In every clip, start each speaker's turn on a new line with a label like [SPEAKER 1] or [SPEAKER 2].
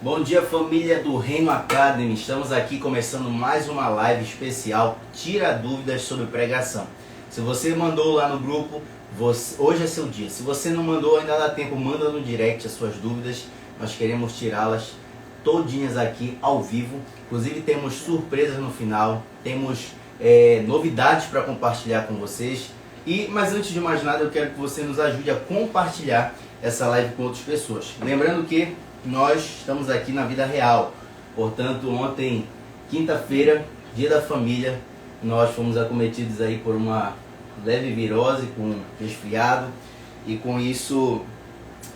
[SPEAKER 1] Bom dia, família do Reino Academy. Estamos aqui começando mais uma live especial Tira Dúvidas sobre Pregação. Se você mandou lá no grupo, hoje é seu dia. Se você não mandou, ainda dá tempo, manda no direct as suas dúvidas. Nós queremos tirá-las todinhas aqui ao vivo. Inclusive temos surpresas no final, temos novidades para compartilhar com vocês. Mas antes de mais nada, eu quero que você nos ajude a compartilhar essa live com outras pessoas. Lembrando que nós estamos aqui na vida real. Portanto, ontem, quinta-feira, dia da família, nós fomos acometidos aí por uma leve virose, com resfriado. E com isso,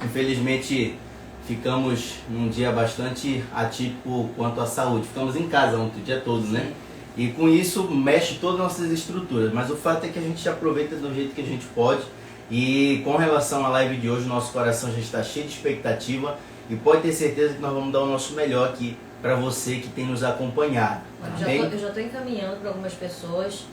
[SPEAKER 1] infelizmente, ficamos num dia bastante atípico quanto à saúde. Ficamos em casa ontem, o dia todo, né? E com isso, mexe todas as nossas estruturas. Mas o fato é que a gente aproveita do jeito que a gente pode. E com relação à live de hoje, nosso coração já está cheio de expectativa. E pode ter certeza que nós vamos dar o nosso melhor aqui para você que tem nos acompanhado.
[SPEAKER 2] Eu já estou encaminhando para algumas pessoas,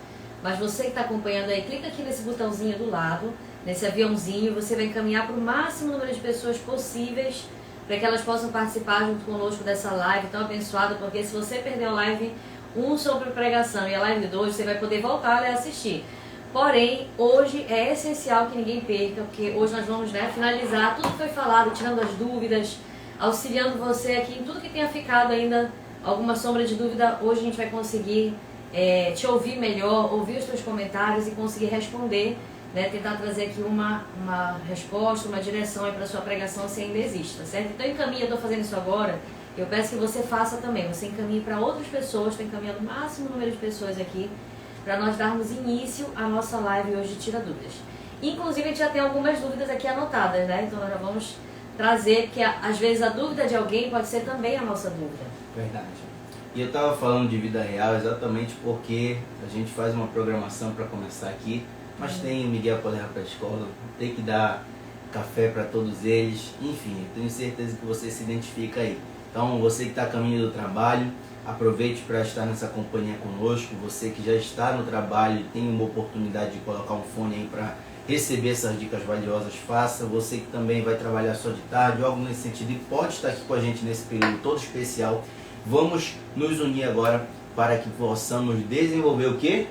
[SPEAKER 2] mas você que está acompanhando aí, clica aqui nesse botãozinho do lado, nesse aviãozinho, você vai encaminhar para o máximo número de pessoas possíveis, para que elas possam participar junto conosco dessa live tão abençoada, porque se você perder a live 1 sobre pregação e a live 2, você vai poder voltar e assistir. Porém, hoje é essencial que ninguém perca, porque hoje nós vamos finalizar tudo que foi falado, tirando as dúvidas, auxiliando você aqui em tudo que tenha ficado ainda alguma sombra de dúvida. Hoje a gente vai conseguir te ouvir melhor, ouvir os seus comentários e conseguir responder, tentar trazer aqui uma resposta, uma direção para a sua pregação se ainda existe, tá certo? Então encaminha, eu estou fazendo isso agora, eu peço que você faça também, você encaminhe para outras pessoas, estou encaminhando o máximo número de pessoas aqui, para nós darmos início à nossa live hoje de Tira Dúvidas. Inclusive, a gente já tem algumas dúvidas aqui anotadas, né? Então, nós já vamos trazer, porque às vezes a dúvida de alguém pode ser também a nossa dúvida.
[SPEAKER 1] Verdade. E eu estava falando de vida real exatamente porque a gente faz uma programação para começar aqui, mas tem o Miguel para levar para a escola, tem que dar café para todos eles, enfim, eu tenho certeza que você se identifica aí. Então, você que está a caminho do trabalho, aproveite para estar nessa companhia conosco. Você que já está no trabalho e tem uma oportunidade de colocar um fone aí para receber essas dicas valiosas, faça. Você que também vai trabalhar só de tarde, algo nesse sentido, e pode estar aqui com a gente nesse período todo especial. Vamos nos unir agora para que possamos desenvolver o quê?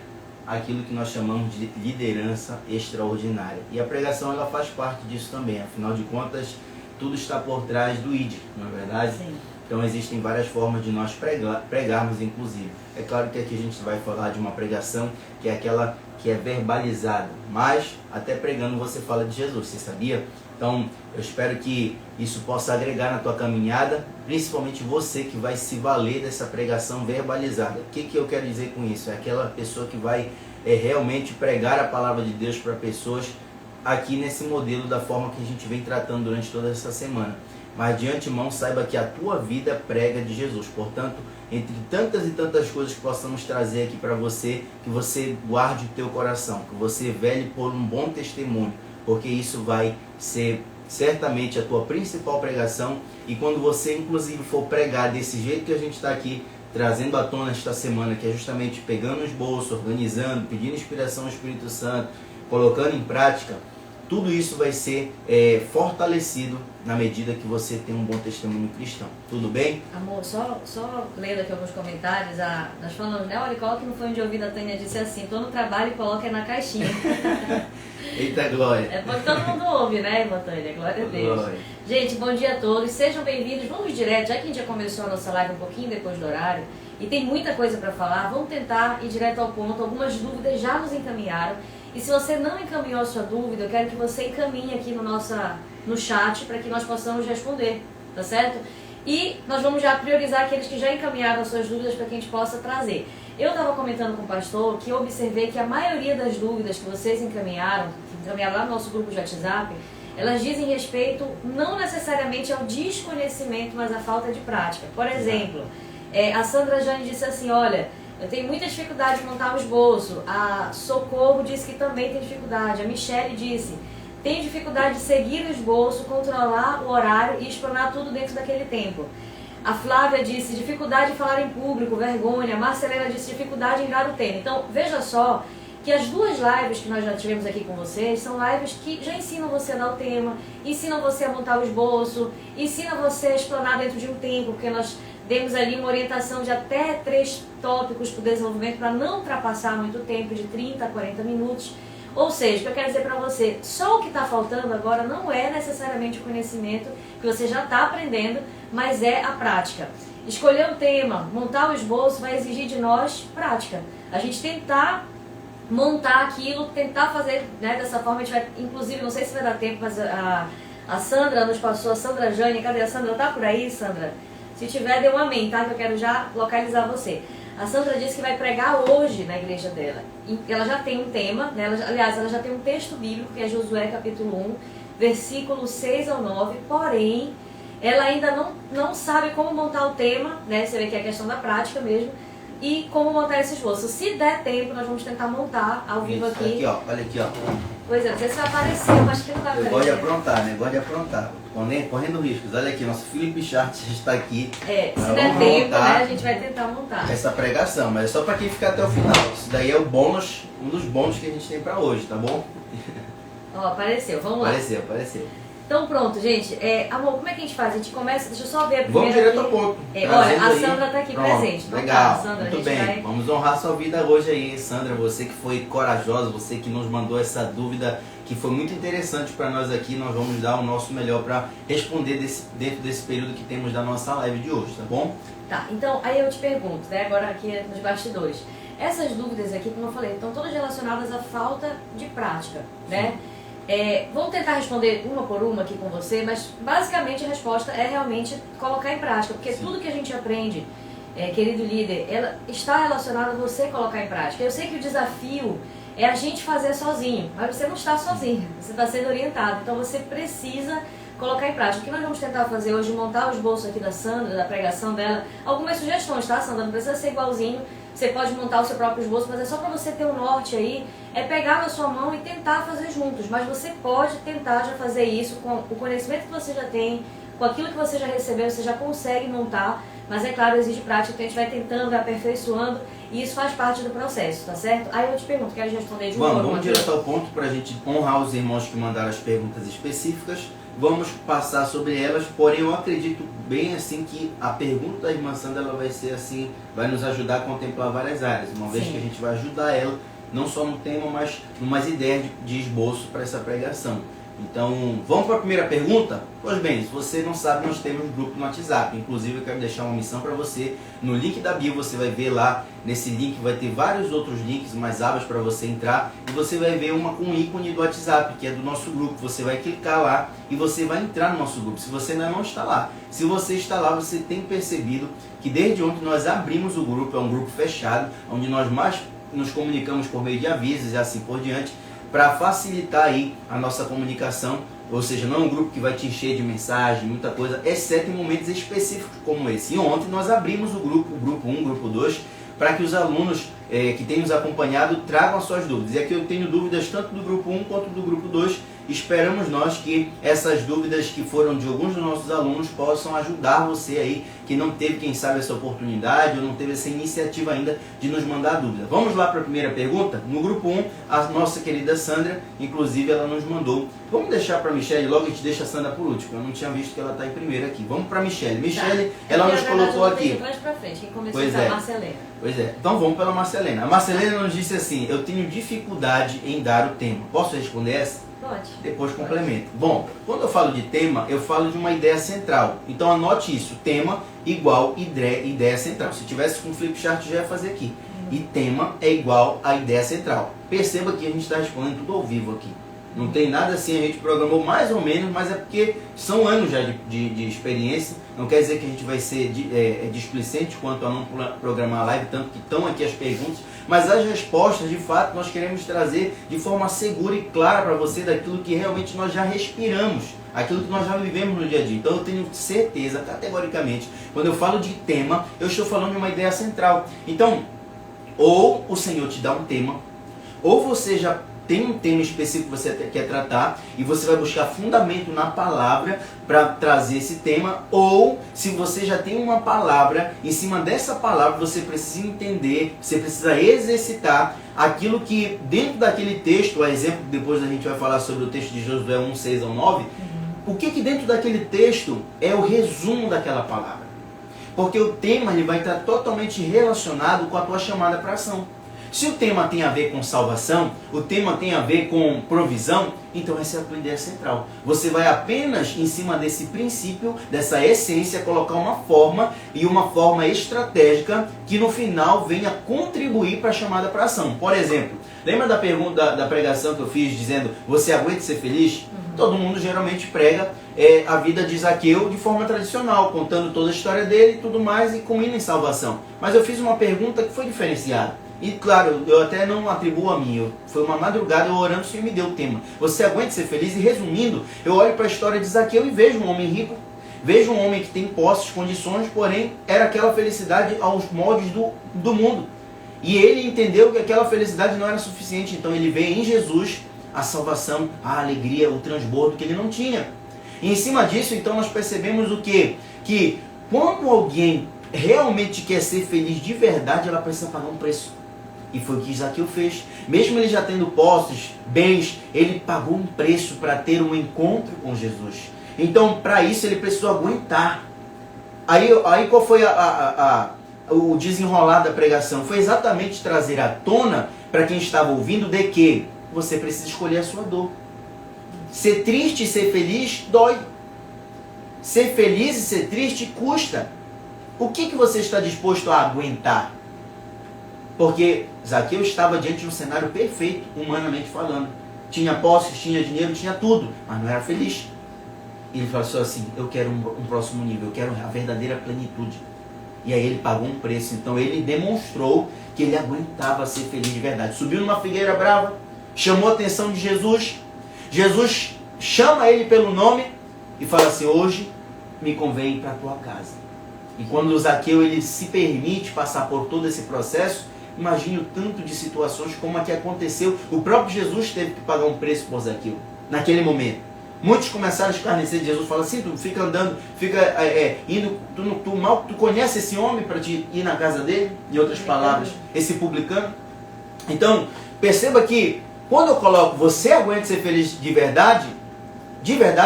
[SPEAKER 1] Aquilo que nós chamamos de liderança extraordinária. E a pregação, ela faz parte disso também. Afinal de contas, tudo está por trás do ID, não é verdade?
[SPEAKER 2] Sim.
[SPEAKER 1] Então existem várias formas de nós pregarmos, inclusive. É claro que aqui a gente vai falar de uma pregação que é aquela que é verbalizada, mas até pregando você fala de Jesus, você sabia? Então eu espero que isso possa agregar na tua caminhada, principalmente você que vai se valer dessa pregação verbalizada. O que eu quero dizer com isso? É aquela pessoa que vai realmente pregar a palavra de Deus para pessoas aqui nesse modelo da forma que a gente vem tratando durante toda essa semana. Mas de antemão saiba que a tua vida prega de Jesus. Portanto, entre tantas e tantas coisas que possamos trazer aqui para você, que você guarde o teu coração, que você vele por um bom testemunho, porque isso vai ser certamente a tua principal pregação. E quando você inclusive for pregar desse jeito que a gente está aqui trazendo à tona esta semana, que é justamente pegando os bolsos, organizando, pedindo inspiração ao Espírito Santo, colocando em prática, tudo isso vai ser fortalecido na medida que você tem um bom testemunho cristão. Tudo bem?
[SPEAKER 2] Amor, só lendo aqui alguns comentários, nós falamos, né? Olha, coloque no fone de ouvido, a Tânia disse assim, estou no trabalho e coloque na caixinha.
[SPEAKER 1] Eita glória!
[SPEAKER 2] É porque todo mundo ouve, né, irmã Tânia? Glória a Deus.
[SPEAKER 1] Glória.
[SPEAKER 2] Gente, bom dia a todos, sejam bem-vindos. Vamos direto, já que a gente já começou a nossa live um pouquinho depois do horário, e tem muita coisa para falar, vamos tentar ir direto ao ponto. Algumas dúvidas já nos encaminharam. E se você não encaminhou a sua dúvida, eu quero que você encaminhe aqui no chat para que nós possamos responder, tá certo? E nós vamos já priorizar aqueles que já encaminharam as suas dúvidas para que a gente possa trazer. Eu estava comentando com o pastor que eu observei que a maioria das dúvidas que vocês encaminharam lá no nosso grupo de WhatsApp, elas dizem respeito não necessariamente ao desconhecimento, mas à falta de prática. Por exemplo, a Sandra Jane disse assim, olha, eu tenho muita dificuldade de montar o esboço. A Socorro disse que também tem dificuldade. A Michele disse, tem dificuldade de seguir o esboço, controlar o horário e explanar tudo dentro daquele tempo. A Flávia disse, dificuldade de falar em público, vergonha. A Marcelena disse, dificuldade em dar o tema. Então, veja só, que as 2 lives que nós já tivemos aqui com vocês são lives que já ensinam você a dar o tema, ensinam você a montar o esboço, ensinam você a explanar dentro de um tempo, porque nós demos ali uma orientação de até 3 tópicos para o desenvolvimento, para não ultrapassar muito tempo, de 30 a 40 minutos. Ou seja, o que eu quero dizer para você, só o que está faltando agora não é necessariamente o conhecimento que você já está aprendendo, mas é a prática. Escolher o tema, montar o esboço vai exigir de nós prática. A gente tentar montar aquilo, tentar fazer, né, dessa forma. A gente vai, inclusive, não sei se vai dar tempo, mas a Sandra nos passou, a Sandra Jane, cadê a Sandra? Tá por aí, Sandra? Se tiver, dê um amém, tá? Que eu quero já localizar você. A Sandra disse que vai pregar hoje na igreja dela. Ela já tem um tema, né? Ela já tem um texto bíblico, que é Josué capítulo 1, versículo 6 ao 9, porém, ela ainda não sabe como montar o tema, né? Você vê que é a questão da prática mesmo, e como montar esse esboço. Se der tempo, nós vamos tentar montar ao vivo aqui.
[SPEAKER 1] Aqui, ó, olha aqui, ó.
[SPEAKER 2] Pois é, não sei se vai aparecer, mas acho que não vai aparecer.
[SPEAKER 1] Eu gosto de aprontar, né? Gosto de aprontar. Correndo riscos. Olha aqui, nosso Felipe Chart está aqui.
[SPEAKER 2] Se der tempo, né, a gente vai tentar montar
[SPEAKER 1] essa pregação, mas é só para quem ficar até o final. Isso daí é o bônus, um dos bônus que a gente tem para hoje, tá bom?
[SPEAKER 2] Ó, apareceu, vamos lá.
[SPEAKER 1] Apareceu.
[SPEAKER 2] Então pronto, gente. Amor, como é que a gente faz? A gente começa, deixa eu só ver a primeira.
[SPEAKER 1] Vamos direto ao ponto.
[SPEAKER 2] Olha, a Sandra está aqui
[SPEAKER 1] pronto,
[SPEAKER 2] presente. Então,
[SPEAKER 1] legal,
[SPEAKER 2] tá, Sandra,
[SPEAKER 1] muito bem.
[SPEAKER 2] vai...
[SPEAKER 1] Vamos honrar sua vida hoje aí, Sandra. Você que foi corajosa, você que nos mandou essa dúvida que foi muito interessante para nós aqui. Nós vamos dar o nosso melhor para responder dentro desse período que temos da nossa live de hoje, tá bom?
[SPEAKER 2] Tá, então aí eu te pergunto, né, agora aqui nos bastidores. Essas dúvidas aqui, como eu falei, estão todas relacionadas à falta de prática, né? Vamos tentar responder uma por uma aqui com você, mas basicamente a resposta é realmente colocar em prática, porque tudo que a gente aprende, querido líder, ela está relacionada a você colocar em prática. Eu sei que o desafio é a gente fazer sozinho, mas você não está sozinho, você está sendo orientado, então você precisa colocar em prática. O que nós vamos tentar fazer hoje, montar o esboço aqui da Sandra, da pregação dela, algumas sugestões, tá, Sandra? Não precisa ser igualzinho, você pode montar o seu próprio esboço, mas é só para você ter um norte aí, é pegar na sua mão e tentar fazer juntos, mas você pode tentar já fazer isso com o conhecimento que você já tem, com aquilo que você já recebeu, você já consegue montar, mas é claro, exige prática, então a gente vai tentando, vai aperfeiçoando, e isso faz parte do processo, tá certo? Aí eu te pergunto, quero responder de uma
[SPEAKER 1] Vamos direto ao ponto para a gente honrar os irmãos que mandaram as perguntas específicas. Vamos passar sobre elas, porém eu acredito bem assim que a pergunta da irmã Sandra ela vai ser assim, vai nos ajudar a contemplar várias áreas, uma vez que a gente vai ajudar ela, não só no tema, mas em umas ideias de esboço para essa pregação. Então, vamos para a primeira pergunta? Pois bem, se você não sabe, nós temos um grupo no WhatsApp. Inclusive, eu quero deixar uma missão para você. No link da bio, você vai ver lá, nesse link vai ter vários outros links, mais abas para você entrar. E você vai ver uma com um ícone do WhatsApp, que é do nosso grupo. Você vai clicar lá e você vai entrar no nosso grupo, se você ainda não está lá. Se você está lá, você tem percebido que desde ontem nós abrimos o grupo, é um grupo fechado, onde nós mais nos comunicamos por meio de avisos e assim por diante, para facilitar aí a nossa comunicação, ou seja, não é um grupo que vai te encher de mensagem, muita coisa, exceto em momentos específicos como esse. E ontem nós abrimos o grupo 1, grupo 2, para que os alunos que têm nos acompanhado tragam as suas dúvidas. E aqui eu tenho dúvidas tanto do grupo 1 quanto do grupo 2. Esperamos nós que essas dúvidas que foram de alguns dos nossos alunos possam ajudar você aí, que não teve, quem sabe, essa oportunidade ou não teve essa iniciativa ainda de nos mandar dúvida. Vamos lá para a primeira pergunta? No grupo 1, a nossa querida Sandra, inclusive, ela nos mandou. Vamos deixar para a Michelle, logo a gente deixa a Sandra por último. Eu não tinha visto que ela está em primeiro aqui. Vamos para a Michelle. Michelle, ela nos colocou aqui.
[SPEAKER 2] Quem começou foi a Marcelena.
[SPEAKER 1] Pois é, então vamos pela Marcelena. A Marcelena nos disse assim: eu tenho dificuldade em dar o tema. Posso responder essa?
[SPEAKER 2] Pode.
[SPEAKER 1] Depois complemento. Bom, quando eu falo de tema, eu falo de uma ideia central. Então anote isso: tema igual ideia central. Se tivesse com o flipchart, já ia fazer aqui. E tema é igual a ideia central. Perceba que a gente está respondendo tudo ao vivo aqui. Não tem nada assim, a gente programou mais ou menos, mas é porque são anos já de experiência. Não quer dizer que a gente vai ser displicente quanto a não programar a live, tanto que estão aqui as perguntas. Mas as respostas, de fato, nós queremos trazer de forma segura e clara para você daquilo que realmente nós já respiramos, aquilo que nós já vivemos no dia a dia. Então eu tenho certeza, categoricamente, quando eu falo de tema, eu estou falando de uma ideia central. Então, ou o Senhor te dá um tema, ou você já tem um tema específico que você quer tratar e você vai buscar fundamento na palavra para trazer esse tema, ou se você já tem uma palavra, em cima dessa palavra você precisa entender, você precisa exercitar aquilo que dentro daquele texto, o exemplo, depois a gente vai falar sobre o texto de Josué 1, 6 ao 9, o que dentro daquele texto é o resumo daquela palavra. Porque o tema ele vai estar totalmente relacionado com a tua chamada para ação. Se o tema tem a ver com salvação, o tema tem a ver com provisão, então essa é a tua ideia central. Você vai apenas, em cima desse princípio, dessa essência, colocar uma forma e uma forma estratégica que no final venha contribuir para a chamada para ação. Por exemplo, lembra da pergunta da pregação que eu fiz dizendo, você aguenta ser feliz? Todo mundo geralmente prega a vida de Zaqueu de forma tradicional, contando toda a história dele e tudo mais e concluindo em salvação. Mas eu fiz uma pergunta que foi diferenciada. E claro, eu até não atribuo a mim, foi uma madrugada eu orando, o Senhor me deu o tema. Você aguenta ser feliz? E resumindo, eu olho para a história de Zaqueu e vejo um homem rico, vejo um homem que tem posses, condições, porém era aquela felicidade aos moldes do mundo. E ele entendeu que aquela felicidade não era suficiente, então ele vê em Jesus a salvação, a alegria, o transbordo que ele não tinha. E em cima disso, então, nós percebemos o quê? Que quando alguém realmente quer ser feliz de verdade, ela precisa pagar um preço. E foi o que Zaqueu fez. Mesmo ele já tendo posses, bens, ele pagou um preço para ter um encontro com Jesus. Então, para isso, ele precisou aguentar. Aí qual foi o desenrolar da pregação? Foi exatamente trazer à tona, para quem estava ouvindo, de que você precisa escolher a sua dor. Ser triste e ser feliz dói. Ser feliz e ser triste custa. O que você está disposto a aguentar? Porque Zaqueu estava diante de um cenário perfeito, humanamente falando. Tinha posses, tinha dinheiro, tinha tudo, mas não era feliz. E ele falou assim, eu quero um próximo nível, eu quero a verdadeira plenitude. E aí ele pagou um preço, então ele demonstrou que ele aguentava ser feliz de verdade. Subiu numa figueira brava, chamou a atenção de Jesus. Jesus chama ele pelo nome e fala assim, hoje me convém ir para a tua casa. E quando o Zaqueu ele se permite passar por todo esse processo, imagine o tanto de situações como a que aconteceu. O próprio Jesus teve que pagar um preço por Zaqueu, naquele momento. Muitos começaram a escarnecer de Jesus, falam assim, tu fica andando, fica indo, tu conhece esse homem para te ir na casa dele? Em outras palavras, esse publicano. Então, perceba que quando eu coloco, você aguenta ser feliz de verdade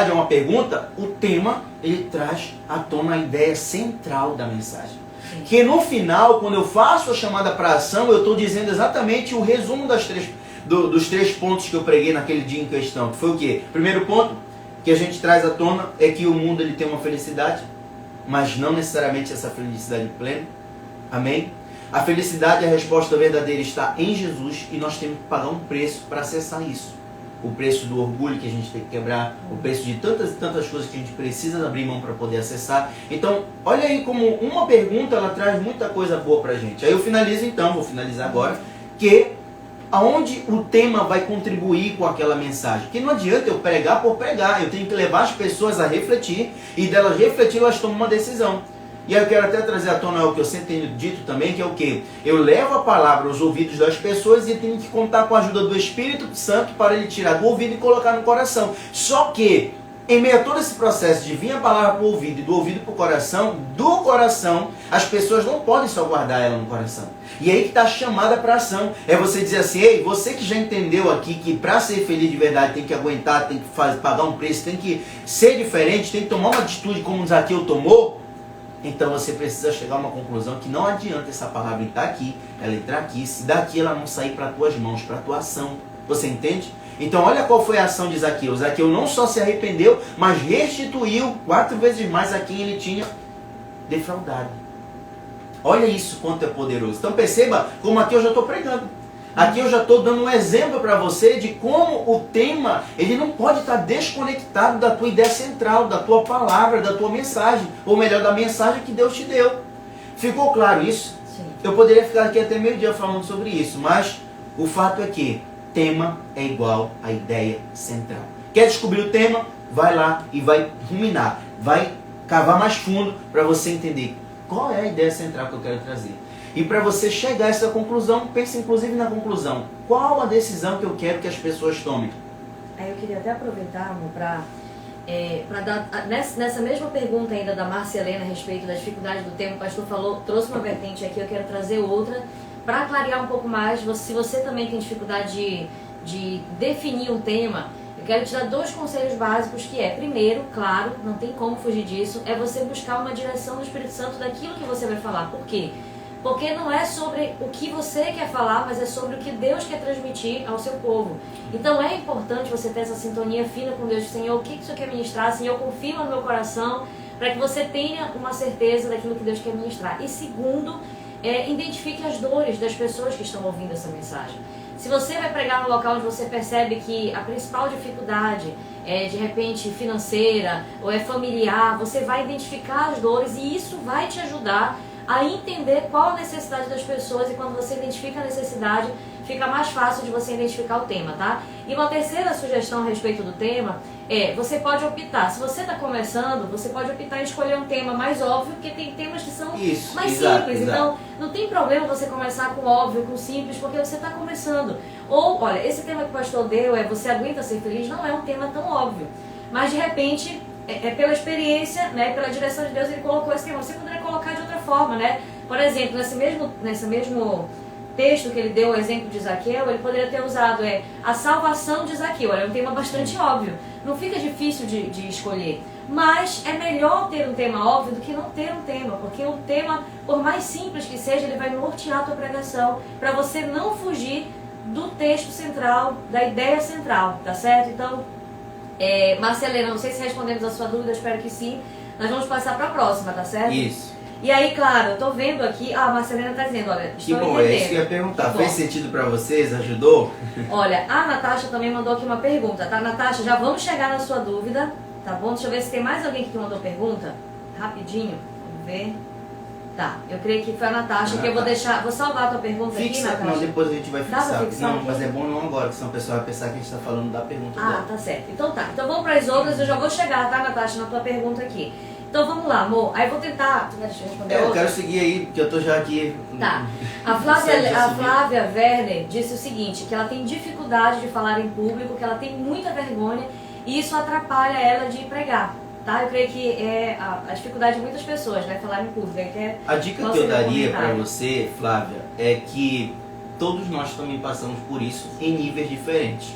[SPEAKER 1] é uma pergunta, o tema, ele traz à tona a ideia central da mensagem. Sim. Que no final, quando eu faço a chamada para ação, eu estou dizendo exatamente o resumo dos três pontos que eu preguei naquele dia em questão. Que foi o quê? Primeiro ponto que a gente traz à tona é que o mundo ele tem uma felicidade, mas não necessariamente essa felicidade plena. Amém? A felicidade, a resposta verdadeira está em Jesus e nós temos que pagar um preço para acessar isso. O preço do orgulho que a gente tem que quebrar, o preço de tantas e tantas coisas que a gente precisa abrir mão para poder acessar. Então, olha aí como uma pergunta ela traz muita coisa boa para a gente. Aí eu finalizo então, vou finalizar agora, que aonde o tema vai contribuir com aquela mensagem. Que não adianta eu pregar por pregar, eu tenho que levar as pessoas a refletir e delas refletir elas tomam uma decisão. E aí eu quero até trazer à tona o que eu sempre tenho dito também, que é o quê? Eu levo a palavra aos ouvidos das pessoas e tenho que contar com a ajuda do Espírito Santo para ele tirar do ouvido e colocar no coração. Só que, em meio a todo esse processo de vir a palavra para o ouvido e do ouvido para o coração, do coração, as pessoas não podem só guardar ela no coração. E aí que está a chamada para ação. É você dizer assim, ei, você que já entendeu aqui que para ser feliz de verdade tem que aguentar, tem que pagar um preço, tem que ser diferente, tem que tomar uma atitude como o Zaqueu tomou, então você precisa chegar a uma conclusão que não adianta essa palavra estar aqui, ela entrar aqui, se daqui ela não sair para as tuas mãos, para a tua ação. Você entende? Então olha qual foi a ação de Zaqueu. Zaqueu não só se arrependeu, mas restituiu 4 vezes mais a quem ele tinha defraudado. Olha isso quanto é poderoso. Então perceba como aqui eu já estou pregando. Aqui eu já estou dando um exemplo para você de como o tema, ele não pode estar desconectado da tua ideia central, da tua palavra, da tua mensagem. Ou melhor, da mensagem que Deus te deu. Ficou claro isso? Sim. Eu poderia ficar aqui até meio-dia falando sobre isso, mas o fato é que tema é igual à ideia central. Quer descobrir o tema? Vai lá e vai ruminar. Vai cavar mais fundo para você entender qual é a ideia central que eu quero trazer. E para você chegar a essa conclusão, pense inclusive na conclusão. Qual a decisão que eu quero que as pessoas tomem?
[SPEAKER 2] Aí eu queria até aproveitar, amor, para dar, nessa mesma pergunta ainda da Márcia Helena a respeito da dificuldade do tema, o pastor falou, trouxe uma vertente aqui, eu quero trazer outra, para clarear um pouco mais, se você também tem dificuldade de definir um tema, eu quero te dar 2 conselhos básicos, que é, primeiro, claro, não tem como fugir disso, é você buscar uma direção do Espírito Santo daquilo que você vai falar. Por quê? Porque não é sobre o que você quer falar, mas é sobre o que Deus quer transmitir ao seu povo. Então é importante você ter essa sintonia fina com Deus. Senhor, o que o Senhor quer ministrar? Senhor, confirma no meu coração, para que você tenha uma certeza daquilo que Deus quer ministrar. E segundo, identifique as dores das pessoas que estão ouvindo essa mensagem. Se você vai pregar no local onde você percebe que a principal dificuldade é de repente financeira ou é familiar, você vai identificar as dores e isso vai te ajudar a entender qual a necessidade das pessoas, e quando você identifica a necessidade, fica mais fácil de você identificar o tema, tá? E uma terceira sugestão a respeito do tema você pode optar, se você está começando, você pode optar em escolher um tema mais óbvio, porque tem temas que são mais simples, então não tem problema você começar com óbvio, com simples, porque você está começando. Ou, olha, esse tema que o pastor deu, você aguenta ser feliz, não é um tema tão óbvio, mas de repente pela experiência, né, pela direção de Deus, ele colocou esse tema. Você poderia colocar de outra forma, né? Por exemplo, nesse mesmo texto que ele deu o exemplo de Zaqueu, ele poderia ter usado a salvação de Zaqueu. É um tema bastante óbvio. Não fica difícil de escolher. Mas é melhor ter um tema óbvio do que não ter um tema, porque um tema, por mais simples que seja, ele vai nortear a tua pregação, para você não fugir do texto central, da ideia central, tá certo? Então, Marcelena, não sei se respondemos a sua dúvida, espero que sim. Nós vamos passar para a próxima, tá certo?
[SPEAKER 1] Isso.
[SPEAKER 2] E aí, claro, eu tô vendo aqui, a Marcelena tá dizendo, olha, estou
[SPEAKER 1] que bom,
[SPEAKER 2] entendendo.
[SPEAKER 1] é isso que eu ia perguntar. Fez sentido para vocês? Ajudou?
[SPEAKER 2] Olha, a Natasha também mandou aqui uma pergunta, tá? Natasha, já vamos chegar na sua dúvida, tá bom? Deixa eu ver se tem mais alguém que mandou pergunta. Rapidinho, vamos ver. Tá, eu creio que foi a Natasha, que eu vou salvar a tua pergunta aqui, Natasha.
[SPEAKER 1] Não, depois a gente vai fixar.
[SPEAKER 2] Dá pra fixar
[SPEAKER 1] não,
[SPEAKER 2] aqui?
[SPEAKER 1] mas é bom não agora, que senão o pessoal vai pensar que a gente está falando da pergunta dela.
[SPEAKER 2] Tá certo. Então tá, então vamos para as outras, eu já vou chegar, tá, Natasha, na tua pergunta aqui. Então vamos lá, amor. Aí eu vou tentar. Tu vai responder
[SPEAKER 1] eu
[SPEAKER 2] outra?
[SPEAKER 1] quero seguir aí, porque eu tô já aqui.
[SPEAKER 2] Tá. A Flávia Werner disse o seguinte, que ela tem dificuldade de falar em público, que ela tem muita vergonha e isso atrapalha ela de pregar. Tá? Eu creio que é a dificuldade de muitas pessoas, né? Falar em público.
[SPEAKER 1] A dica que eu daria para você, Flávia, é que todos nós também passamos por isso em níveis diferentes.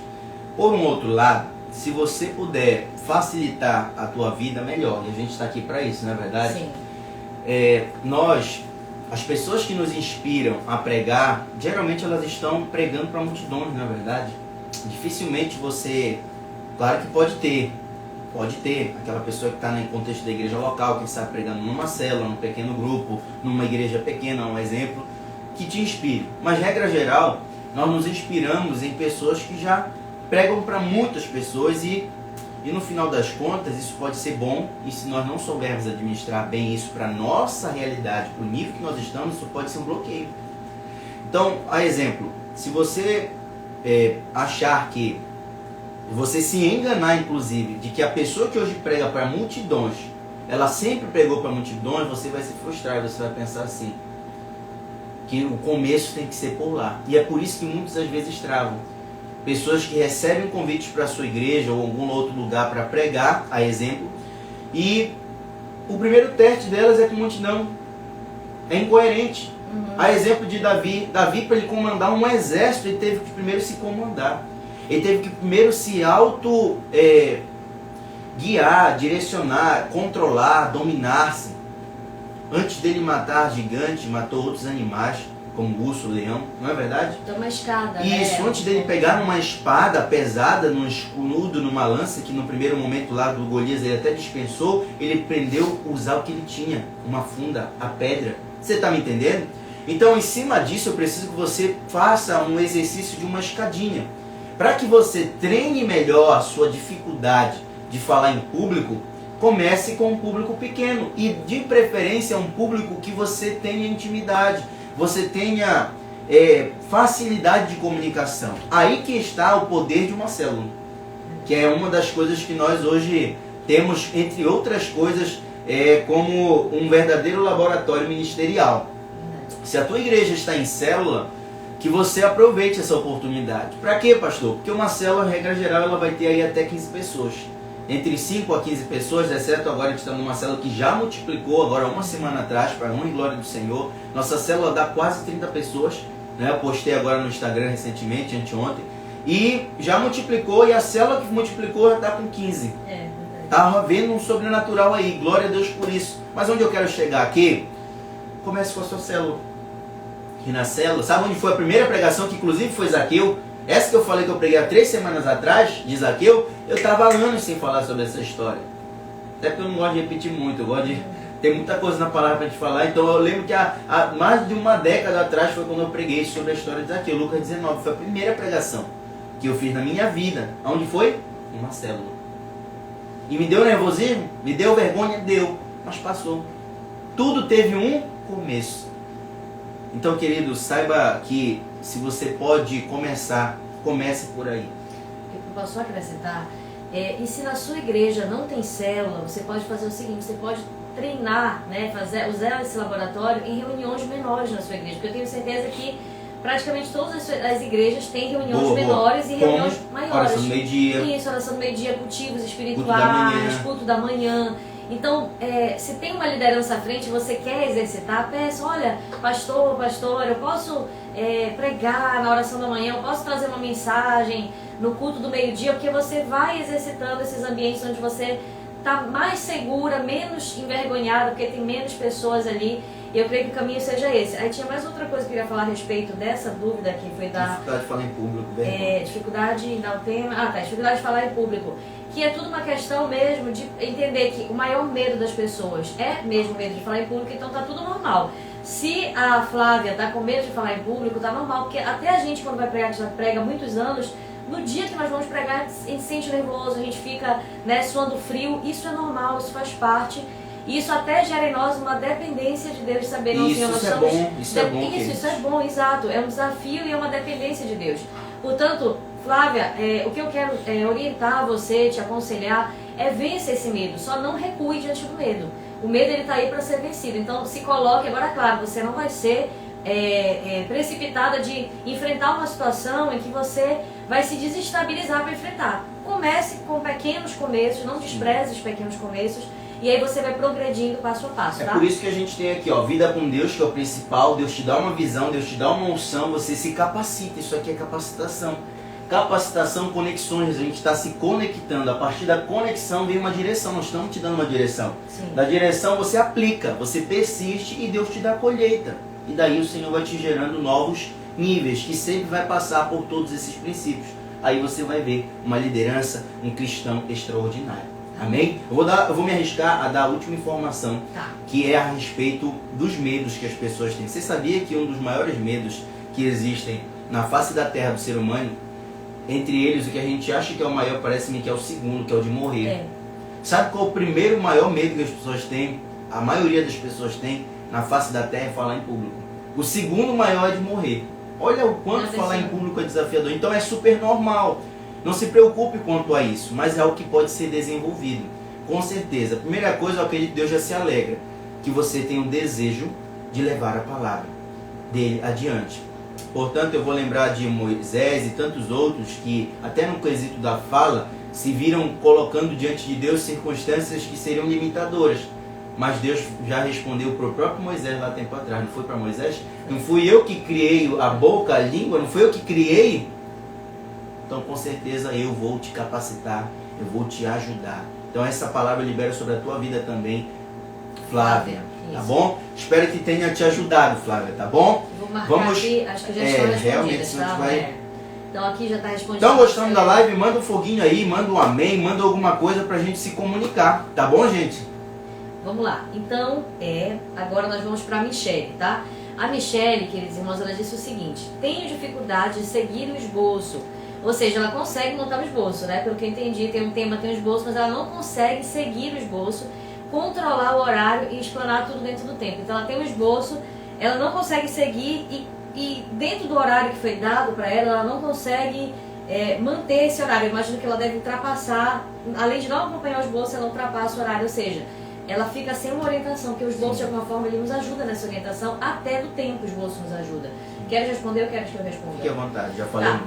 [SPEAKER 1] Por um outro lado, se você puder facilitar a tua vida, melhor. E a gente está aqui para isso, não é verdade?
[SPEAKER 2] Sim.
[SPEAKER 1] As pessoas que nos inspiram a pregar, geralmente elas estão pregando para multidões, não é verdade? Dificilmente você... Claro que pode ter aquela pessoa que está no contexto da igreja local, que está pregando numa célula, num pequeno grupo, numa igreja pequena, um exemplo, que te inspire. Mas, regra geral, nós nos inspiramos em pessoas que já pregam para muitas pessoas e no final das contas isso pode ser bom, e se nós não soubermos administrar bem isso para a nossa realidade, para o nível que nós estamos, isso pode ser um bloqueio. Então, a exemplo, se você achar que você se enganar, inclusive, de que a pessoa que hoje prega para multidões, ela sempre pregou para multidões, você vai se frustrar, você vai pensar assim, que o começo tem que ser por lá. E é por isso que muitas das vezes travam. Pessoas que recebem convites para a sua igreja ou algum outro lugar para pregar, a exemplo, e o primeiro teste delas é com multidão. É incoerente. A exemplo de Davi, para ele comandar um exército, ele teve que primeiro se comandar. Ele teve que primeiro se guiar, direcionar, controlar, dominar-se. Antes dele matar gigantes, matou outros animais, como urso, leão, não é verdade?
[SPEAKER 2] Então uma escada,
[SPEAKER 1] isso, antes dele pegar uma espada pesada, num escudo, numa lança, que no primeiro momento lá do Golias ele até dispensou, ele aprendeu a usar o que ele tinha, uma funda, a pedra. Você está me entendendo? Então, em cima disso, eu preciso que você faça um exercício de uma escadinha. Para que você treine melhor a sua dificuldade de falar em público, comece com um público pequeno e, de preferência, um público que você tenha intimidade, você tenha facilidade de comunicação. Aí que está o poder de uma célula, que é uma das coisas que nós hoje temos, entre outras coisas, como um verdadeiro laboratório ministerial. Se a tua igreja está em célula, que você aproveite essa oportunidade. Para quê, pastor? Porque uma célula, regra geral, ela vai ter aí até 15 pessoas. Entre 5 a 15 pessoas, exceto agora a gente está numa célula que já multiplicou, agora uma semana atrás, para a honra e glória do Senhor. Nossa célula dá quase 30 pessoas, né? Eu postei agora no Instagram recentemente, anteontem. E já multiplicou, e a célula que multiplicou já está com 15. Está havendo um sobrenatural aí, glória a Deus por isso. Mas onde eu quero chegar aqui, comece com a sua célula. E na célula, sabe onde foi a primeira pregação, que inclusive foi Zaqueu? Essa que eu falei que eu preguei há 3 semanas atrás, de Zaqueu, eu estava anos sem falar sobre essa história. Até porque eu não gosto de repetir muito, eu gosto de... Tem muita coisa na palavra para a gente falar, então eu lembro que há mais de uma década atrás foi quando eu preguei sobre a história de Zaqueu. Lucas 19, foi a primeira pregação que eu fiz na minha vida. Onde foi? Uma célula. E me deu nervosismo? Me deu vergonha? Deu. Mas passou. Tudo teve um começo. Então, querido, saiba que se você pode começar, comece por aí.
[SPEAKER 2] Eu posso só acrescentar? E se na sua igreja não tem célula, você pode fazer o seguinte, você pode treinar, né, usar esse laboratório em reuniões menores na sua igreja. Porque eu tenho certeza que praticamente todas as igrejas têm reuniões menores e reuniões maiores.
[SPEAKER 1] Oração do meio-dia.
[SPEAKER 2] Isso, oração do meio-dia, cultivos espirituais, culto da manhã. Então, se tem uma liderança à frente, você quer exercitar, peça, olha, pastor, eu posso pregar na oração da manhã, eu posso trazer uma mensagem no culto do meio-dia, porque você vai exercitando esses ambientes onde você está mais segura, menos envergonhada, porque tem menos pessoas ali. E eu creio que o caminho seja esse. Aí tinha mais outra coisa que eu queria falar a respeito dessa dúvida que foi da...
[SPEAKER 1] Dificuldade de falar em público.
[SPEAKER 2] Dificuldade em dar o tema... dificuldade de falar em público. Que é tudo uma questão mesmo de entender que o maior medo das pessoas é mesmo medo de falar em público, então tá tudo normal. Se a Flávia tá com medo de falar em público, tá normal, porque até a gente quando vai pregar, que já prega há muitos anos, no dia que nós vamos pregar, a gente se sente nervoso, a gente fica, né, suando frio, isso é normal, isso faz parte. Isso até gera em nós uma dependência de Deus, saber não, Senhor, nós somos...
[SPEAKER 1] Isso é bom.
[SPEAKER 2] Isso é bom, exato. É um desafio e é uma dependência de Deus. Portanto, Flávia, o que eu quero orientar você, te aconselhar, é vencer esse medo. Só não recue diante do medo. O medo está aí para ser vencido. Então, se coloque. Agora, claro, você não vai ser precipitada de enfrentar uma situação em que você vai se desestabilizar para enfrentar. Comece com pequenos começos, não despreze os pequenos começos. E aí você vai progredindo passo a passo, tá?
[SPEAKER 1] É por isso que a gente tem aqui, ó, vida com Deus, que é o principal. Deus te dá uma visão, Deus te dá uma unção, você se capacita. Isso aqui é capacitação. Capacitação, conexões, a gente está se conectando. A partir da conexão vem uma direção, nós estamos te dando uma direção.
[SPEAKER 2] Sim.
[SPEAKER 1] Da direção você aplica, você persiste e Deus te dá a colheita. E daí o Senhor vai te gerando novos níveis, que sempre vai passar por todos esses princípios. Aí você vai ver uma liderança, um cristão extraordinário. Amém? Eu vou me arriscar a dar a última informação, que é a respeito dos medos que as pessoas têm. Você sabia que um dos maiores medos que existem na face da terra do ser humano, entre eles o que a gente acha que é o maior, parece-me que é o segundo, que é o de morrer. Sabe qual é o primeiro maior medo que as pessoas têm? A maioria das pessoas tem na face da terra é falar em público. O segundo maior é de morrer. Olha o quanto falar em público é desafiador. Então é super normal. Não se preocupe quanto a isso, mas é algo que pode ser desenvolvido. Com certeza. A primeira coisa, eu acredito que Deus já se alegra. Que você tem um desejo de levar a palavra dele adiante. Portanto, eu vou lembrar de Moisés e tantos outros que, até no quesito da fala, se viram colocando diante de Deus circunstâncias que seriam limitadoras. Mas Deus já respondeu para o próprio Moisés lá tempo atrás. Não foi para Moisés? Não fui eu que criei a boca, a língua? Não foi eu que criei? Então, com certeza, eu vou te capacitar, eu vou te ajudar. Então, essa palavra eu libero sobre a tua vida também, Flávia. Tá bom? Espero que tenha te ajudado, Flávia, tá bom?
[SPEAKER 2] Vou marcar aqui, acho que já estão respondidas,
[SPEAKER 1] realmente,
[SPEAKER 2] tá?
[SPEAKER 1] vai...
[SPEAKER 2] Então, aqui já está respondido.
[SPEAKER 1] Então, gostando da live, manda um foguinho aí, manda um amém, manda alguma coisa pra gente se comunicar, tá bom, gente?
[SPEAKER 2] Vamos lá. Então, agora nós vamos para a Michele, tá? A Michele, queridos irmãos, ela disse o seguinte: tenho dificuldade de seguir o esboço. Ou seja, ela consegue montar o esboço, né? Pelo que eu entendi, tem um tema, tem um esboço, mas ela não consegue seguir o esboço, controlar o horário e explanar tudo dentro do tempo. Então ela tem um esboço, ela não consegue seguir e dentro do horário que foi dado para ela não consegue manter esse horário. Eu imagino que ela deve ultrapassar, além de não acompanhar o esboço, ela ultrapassa o horário. Ou seja, ela fica sem uma orientação, porque o esboço de alguma forma ele nos ajuda nessa orientação, até do tempo o esboço nos ajuda. Queres responder ou queres que eu responda?
[SPEAKER 1] Fique à vontade, já falei.
[SPEAKER 2] Tá.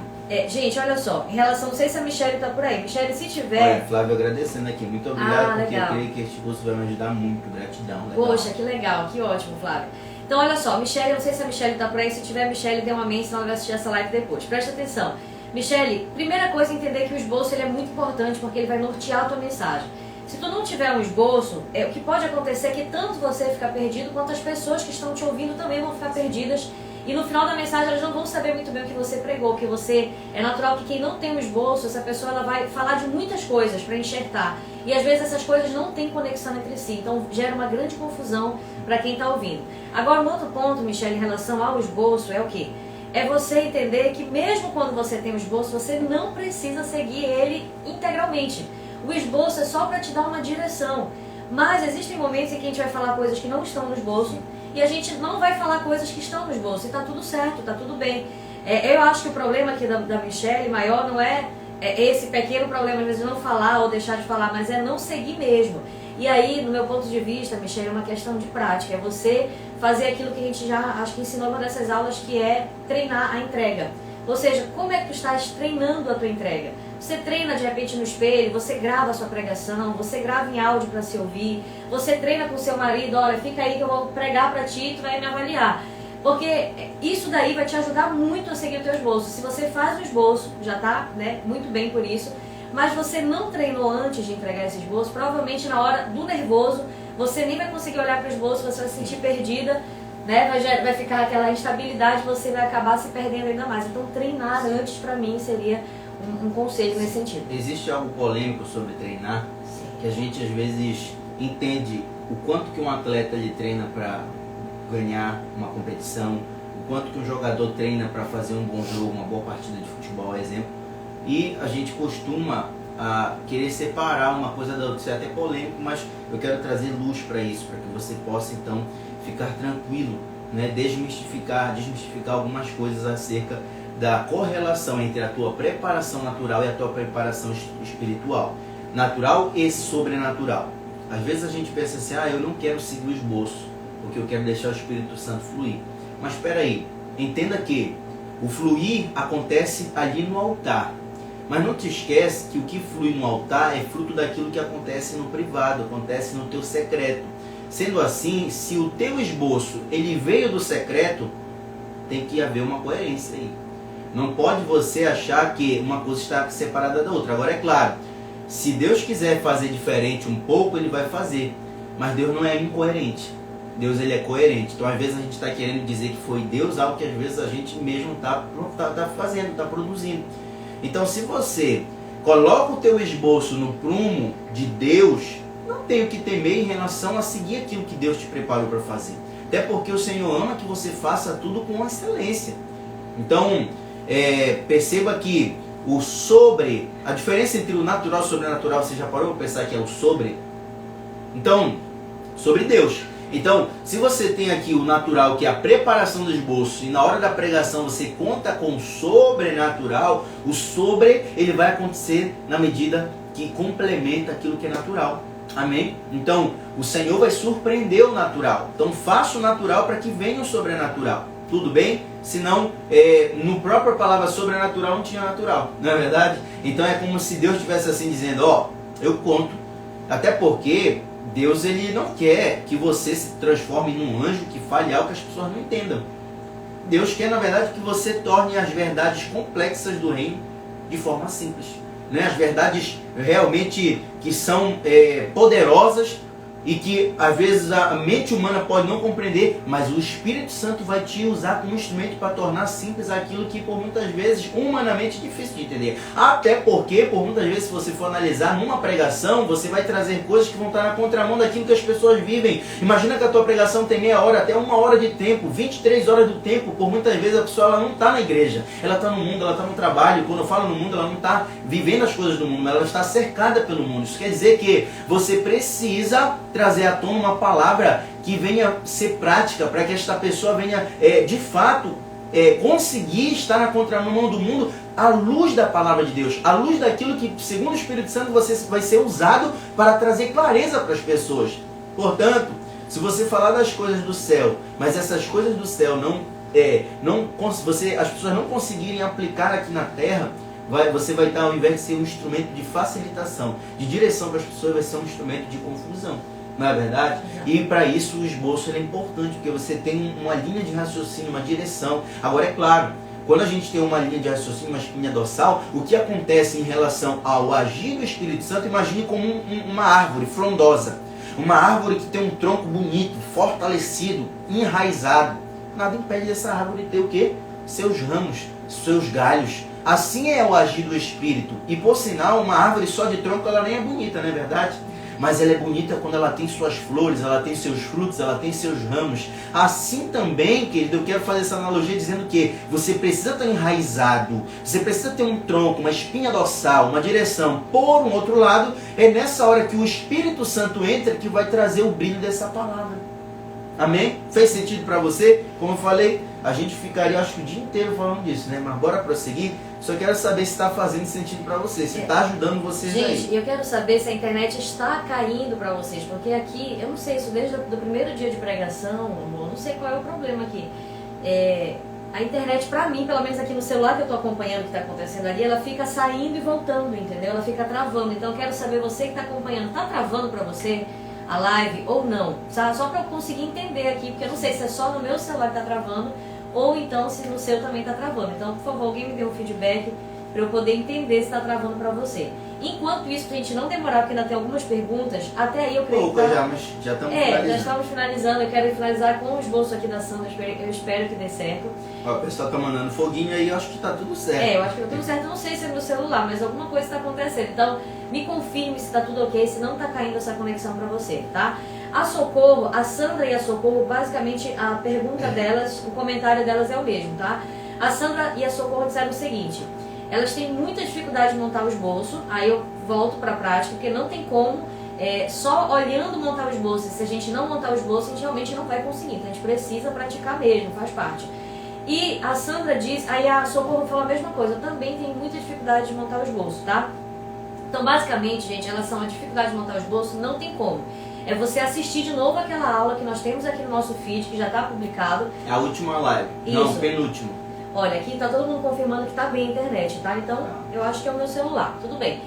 [SPEAKER 2] Gente, olha só, em relação, não sei se a Michelle tá por aí. Michelle, se tiver...
[SPEAKER 1] Olha, Flávio, agradecendo aqui, muito obrigado, porque
[SPEAKER 2] legal.
[SPEAKER 1] eu creio que este curso vai me ajudar muito, gratidão. Legal.
[SPEAKER 2] Poxa, que legal, que ótimo, Flávio. Então, olha só, Michelle, não sei se a Michelle tá por aí, se tiver, Michelle, dê uma mente, senão ela vai assistir essa live depois. Presta atenção. Michelle, primeira coisa é entender que o esboço ele é muito importante, porque ele vai nortear a tua mensagem. Se tu não tiver um esboço, o que pode acontecer é que tanto você fica perdido, quanto as pessoas que estão te ouvindo também vão ficar perdidas. E no final da mensagem elas não vão saber muito bem o que você pregou, porque você é natural que quem não tem um esboço, essa pessoa ela vai falar de muitas coisas para enxertar. E às vezes essas coisas não têm conexão entre si, então gera uma grande confusão para quem está ouvindo. Agora, um outro ponto, Michelle, em relação ao esboço é o quê? É você entender que mesmo quando você tem um esboço, você não precisa seguir ele integralmente. O esboço é só para te dar uma direção. Mas existem momentos em que a gente vai falar coisas que não estão no esboço e a gente não vai falar coisas que estão no esboço. E tá tudo certo, tá tudo bem. Eu acho que o problema aqui da Michelle maior não é esse pequeno problema de não falar ou deixar de falar, mas é não seguir mesmo. E aí, no meu ponto de vista, Michelle, é uma questão de prática. É você fazer aquilo que a gente já, acho que ensinou numa dessas aulas, que é treinar a entrega. Ou seja, como é que tu estás treinando a tua entrega? Você treina de repente no espelho, você grava a sua pregação, você grava em áudio para se ouvir, você treina com seu marido, olha, fica aí que eu vou pregar para ti e tu vai me avaliar. Porque isso daí vai te ajudar muito a seguir o teu esboço. Se você faz o esboço, já tá, né, muito bem por isso, mas você não treinou antes de entregar esse esboço, provavelmente na hora do nervoso, você nem vai conseguir olhar para o esboço, você vai se sentir perdida, né? Vai ficar aquela instabilidade, você vai acabar se perdendo ainda mais. Então treinar antes, para mim, seria um conselho nesse sentido.
[SPEAKER 1] Existe algo polêmico sobre treinar?
[SPEAKER 2] Sim.
[SPEAKER 1] Que a gente às vezes entende o quanto que um atleta ele treina para ganhar uma competição, o quanto que um jogador treina para fazer um bom jogo, uma boa partida de futebol, exemplo. E a gente costuma querer separar uma coisa da outra. Isso é até polêmico, mas eu quero trazer luz para isso, para que você possa então ficar tranquilo, né? Desmistificar algumas coisas acerca da correlação entre a tua preparação natural e a tua preparação espiritual. Natural e sobrenatural. Às vezes a gente pensa assim, eu não quero seguir o esboço, porque eu quero deixar o Espírito Santo fluir. Mas espera aí, entenda que o fluir acontece ali no altar. Mas não te esquece que o que flui no altar é fruto daquilo que acontece no privado, acontece no teu secreto. Sendo assim, se o teu esboço ele veio do secreto, tem que haver uma coerência aí. Não pode você achar que uma coisa está separada da outra. Agora é claro, se Deus quiser fazer diferente um pouco, Ele vai fazer. Mas Deus não é incoerente. Deus ele é coerente. Então às vezes a gente está querendo dizer que foi Deus algo que às vezes a gente mesmo está fazendo, está produzindo. Então se você coloca o teu esboço no prumo de Deus, não tem o que temer em relação a seguir aquilo que Deus te preparou para fazer. Até porque o Senhor ama que você faça tudo com excelência. Então, perceba que a diferença entre o natural e o sobrenatural, você já parou para pensar que é o sobre? Então, sobre Deus. Então, se você tem aqui o natural, que é a preparação do esboço, e na hora da pregação você conta com o sobrenatural, o sobre ele vai acontecer na medida que complementa aquilo que é natural. Amém? Então, o Senhor vai surpreender o natural. Então, faça o natural para que venha o sobrenatural. Tudo bem? Senão, no próprio palavra sobrenatural não tinha natural. Não é verdade? Então, é como se Deus estivesse assim dizendo, eu conto. Até porque Deus ele não quer que você se transforme num anjo que fale algo que as pessoas não entendam. Deus quer, na verdade, que você torne as verdades complexas do reino de forma simples. Né? As verdades realmente que são poderosas e que às vezes a mente humana pode não compreender, mas o Espírito Santo vai te usar como instrumento para tornar simples aquilo que por muitas vezes humanamente é difícil de entender. Até porque, por muitas vezes, se você for analisar numa pregação, você vai trazer coisas que vão estar na contramão daquilo que as pessoas vivem. Imagina que a tua pregação tem meia hora, até 1 hora de tempo, 23 horas do tempo. Por muitas vezes a pessoa ela não está na igreja, ela está no mundo, ela está no trabalho. Quando eu falo no mundo, ela não está vivendo as coisas do mundo, mas ela está cercada pelo mundo. Isso quer dizer que você precisa trazer à tona uma palavra que venha ser prática, para que esta pessoa venha de fato conseguir estar na contramão do mundo à luz da palavra de Deus, à luz daquilo que, segundo o Espírito Santo, você vai ser usado para trazer clareza para as pessoas. Portanto, se você falar das coisas do céu, mas essas coisas do céu as pessoas não conseguirem aplicar aqui na terra, você vai estar, ao invés de ser um instrumento de facilitação, de direção para as pessoas, vai ser um instrumento de confusão. Não é verdade?
[SPEAKER 2] Exato.
[SPEAKER 1] E para isso o esboço é importante, porque você tem uma linha de raciocínio, uma direção. Agora é claro, quando a gente tem uma linha de raciocínio, uma espinha dorsal, o que acontece em relação ao agir do Espírito Santo, imagine como uma árvore frondosa. Uma árvore que tem um tronco bonito, fortalecido, enraizado. Nada impede dessa árvore ter o quê? Seus ramos, seus galhos. Assim é o agir do Espírito. E por sinal, uma árvore só de tronco, ela nem é bonita, não é verdade? Mas ela é bonita quando ela tem suas flores, ela tem seus frutos, ela tem seus ramos. Assim também, querido, eu quero fazer essa analogia dizendo que você precisa estar enraizado, você precisa ter um tronco, uma espinha dorsal, uma direção. Por um outro lado, é nessa hora que o Espírito Santo entra que vai trazer o brilho dessa palavra. Amém? Fez sentido para você? Como eu falei, a gente ficaria, acho que o dia inteiro falando disso, né? Mas bora prosseguir. Só quero saber se está fazendo sentido para vocês, se está ajudando vocês aí.
[SPEAKER 2] Gente, eu quero saber se a internet está caindo para vocês, porque aqui, eu não sei isso desde o primeiro dia de pregação, amor, não sei qual é o problema aqui. A internet, para mim, pelo menos aqui no celular que eu estou acompanhando o que está acontecendo ali, ela fica saindo e voltando, entendeu? Ela fica travando. Então eu quero saber, você que está acompanhando, está travando para você a live ou não? Sabe? Só para eu conseguir entender aqui, porque eu não sei se é só no meu celular que está travando, ou então se no seu também está travando. Então, por favor, alguém me dê um feedback para eu poder entender se está travando para você. Enquanto isso, para a gente não demorar, porque ainda tem algumas perguntas, até aí eu creio que
[SPEAKER 1] já estamos finalizando.
[SPEAKER 2] Já estamos finalizando. Eu quero finalizar com o esboço aqui da Sandra, eu espero que dê certo.
[SPEAKER 1] Ó, o pessoal está mandando foguinho aí, eu acho que está tudo certo.
[SPEAKER 2] Eu acho que está tudo certo. Eu não sei se é no celular, mas alguma coisa está acontecendo. Então, me confirme se está tudo ok, se não está caindo essa conexão para você, tá? A Socorro, a Sandra e a Socorro, basicamente a pergunta delas, o comentário delas é o mesmo, tá? A Sandra e a Socorro disseram o seguinte: elas têm muita dificuldade de montar o esboço. Aí eu volto para a prática, porque não tem como só olhando montar o esboço. Se a gente não montar o esboço, a gente realmente não vai conseguir. Então a gente precisa praticar mesmo, faz parte. E a Sandra diz, aí a Socorro falou a mesma coisa: eu também tenho muita dificuldade de montar o esboço, tá? Então basicamente, gente, em relação à dificuldade de montar o esboço, não tem como. É você assistir de novo aquela aula que nós temos aqui no nosso feed, que já está publicado.
[SPEAKER 1] É a última live.
[SPEAKER 2] Isso.
[SPEAKER 1] Não, penúltima.
[SPEAKER 2] Olha, aqui está todo mundo confirmando que está bem a internet, tá? Então, eu acho que é o meu celular. Tudo bem.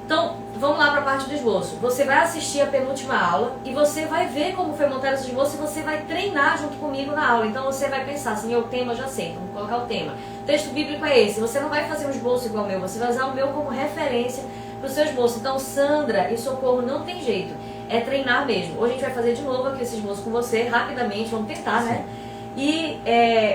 [SPEAKER 2] Então, vamos lá para a parte do esboço. Você vai assistir a penúltima aula e você vai ver como foi montado esse esboço e você vai treinar junto comigo na aula. Então, você vai pensar assim: o tema eu já sei, vamos colocar o tema. O texto bíblico é esse. Você não vai fazer um esboço igual ao meu, você vai usar o meu como referência para o seu esboço. Então, Sandra e Socorro, não tem jeito. É treinar mesmo. Hoje a gente vai fazer de novo aqui esse esboço com você, rapidamente, vamos tentar, né? E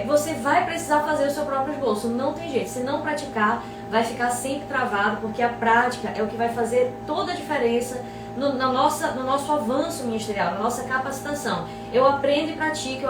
[SPEAKER 2] você vai precisar fazer o seu próprio esboço, não tem jeito. Se não praticar, vai ficar sempre travado, porque a prática é o que vai fazer toda a diferença no nosso avanço ministerial, na nossa capacitação. Eu aprendo e pratico,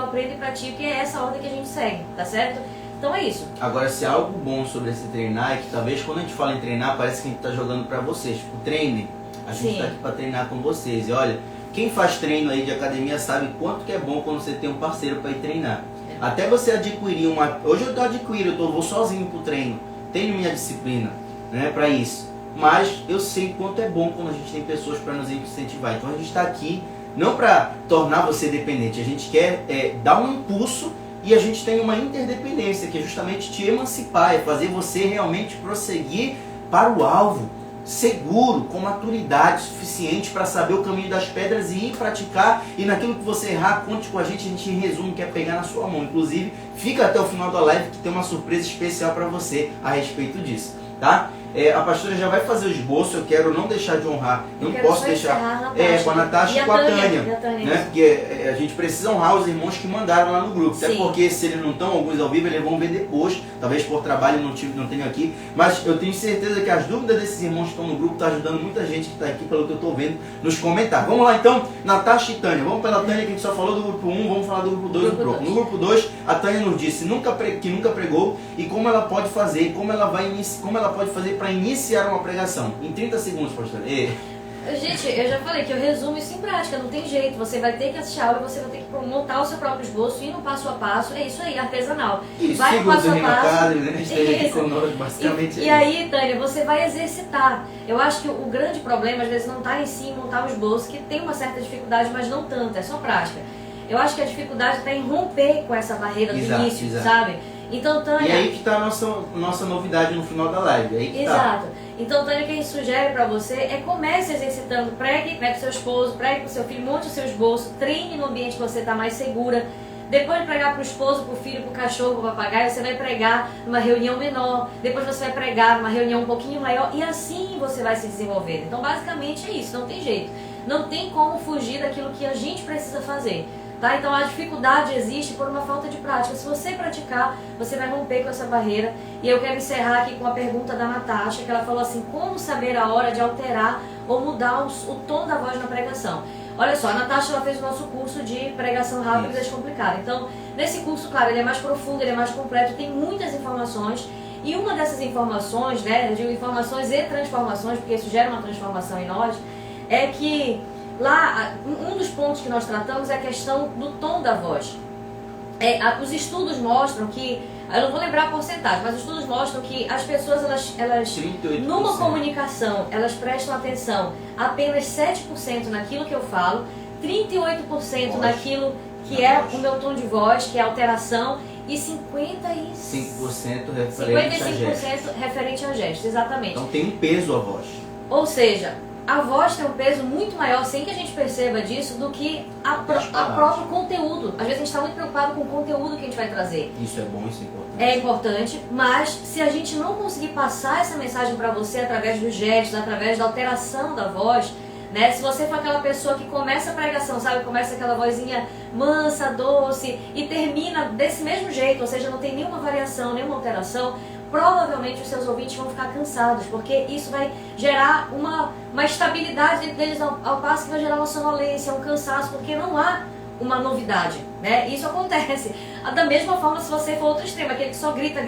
[SPEAKER 2] e é essa ordem que a gente segue, tá certo? Então é isso.
[SPEAKER 1] Agora, se há algo bom sobre esse treinar, é que talvez quando a gente fala em treinar, parece que a gente está jogando para vocês. Tipo, treine. A gente está aqui para treinar com vocês. E olha, quem faz treino aí de academia sabe quanto que é bom quando você tem um parceiro para ir treinar. Até você adquirir uma... Hoje eu vou sozinho pro treino. Tenho minha disciplina, né, para isso. Mas eu sei quanto é bom quando a gente tem pessoas para nos incentivar. Então a gente está aqui não para tornar você dependente. A gente quer dar um impulso e a gente tem uma interdependência, que é justamente te emancipar, é fazer você realmente prosseguir para o alvo, seguro, com maturidade suficiente para saber o caminho das pedras e ir praticar. E naquilo que você errar, conte com a gente em resumo, quer pegar na sua mão. Inclusive, fica até o final da live que tem uma surpresa especial para você a respeito disso, tá? A pastora já vai fazer o esboço, eu quero não deixar de honrar, não posso deixar com a Natasha e com a Tânia, né? Porque a gente precisa honrar os irmãos que mandaram lá no grupo. Até porque se eles não estão, alguns ao vivo, eles vão ver depois, talvez por trabalho não tenham aqui, mas eu tenho certeza que as dúvidas desses irmãos que estão no grupo estão ajudando muita gente que está aqui, pelo que eu estou vendo nos comentários. Vamos lá então, Natasha e Tânia. Vamos pela Tânia, que a gente só falou do grupo 1, vamos falar do grupo 2 do grupo. No grupo 2, a Tânia nos disse que nunca pregou e como ela pode fazer, como ela pode fazer para iniciar uma pregação. Em 30 segundos, pastor.
[SPEAKER 2] Gente, eu já falei que eu resumo isso em prática, não tem jeito. Você vai ter que assistir a aula, você vai ter que montar o seu próprio esboço, ir no passo a passo. É isso aí, artesanal.
[SPEAKER 1] Isso,
[SPEAKER 2] vai no passo a passo.
[SPEAKER 1] Academy, né? Esteja aqui conosco, basicamente.
[SPEAKER 2] E aí, Tânia, você vai exercitar. Eu acho que o grande problema, às vezes, não está em si montar o esboço, que tem uma certa dificuldade, mas não tanto, é só prática. Eu acho que a dificuldade está em romper com essa barreira do início, sabe? Então, Tânia...
[SPEAKER 1] E aí que está a nossa novidade no final da live. Aí que
[SPEAKER 2] exato. Então, Tânia, o que a gente sugere para você é comece exercitando, pregue para o seu esposo, pregue para o seu filho, monte o seu esboço, treine no ambiente que você está mais segura. Depois de pregar para o esposo, para o filho, para o cachorro, para o papagaio, você vai pregar numa reunião menor. Depois você vai pregar numa reunião um pouquinho maior e assim você vai se desenvolver. Então, basicamente é isso, não tem jeito. Não tem como fugir daquilo que a gente precisa fazer. Tá? Então a dificuldade existe por uma falta de prática. Se você praticar, você vai romper com essa barreira. E eu quero encerrar aqui com a pergunta da Natasha, que ela falou assim: como saber a hora de alterar ou mudar o tom da voz na pregação? Olha só, a Natasha ela fez o nosso curso de pregação rápida e descomplicada. Então, nesse curso, claro, ele é mais profundo, ele é mais completo, tem muitas informações. E uma dessas informações, né, eu digo informações e transformações, porque isso gera uma transformação em nós, é que lá, um dos pontos que nós tratamos é a questão do tom da voz. Os estudos mostram que, eu não vou lembrar a porcentagem, mas os estudos mostram que as pessoas, elas numa comunicação, elas prestam atenção apenas 7% naquilo que eu falo, 38% naquilo que é o meu tom de voz, que é a alteração, e 55% referente a gestos, exatamente.
[SPEAKER 1] Então tem um peso a voz.
[SPEAKER 2] Ou seja, a voz tem um peso muito maior, sem que a gente perceba disso, do que a próprio conteúdo. Às vezes a gente está muito preocupado com o conteúdo que a gente vai trazer.
[SPEAKER 1] Isso é bom, isso é importante.
[SPEAKER 2] É importante, mas se a gente não conseguir passar essa mensagem para você através dos gestos, através da alteração da voz, né? Se você for aquela pessoa que começa a pregação, sabe? Começa aquela vozinha mansa, doce e termina desse mesmo jeito, ou seja, não tem nenhuma variação, nenhuma alteração, provavelmente os seus ouvintes vão ficar cansados, porque isso vai gerar uma estabilidade dentro deles ao passo que vai gerar uma sonolência, um cansaço, porque não há uma novidade, né? Isso acontece. Da mesma forma, se você for outro extremo, aquele que só grita,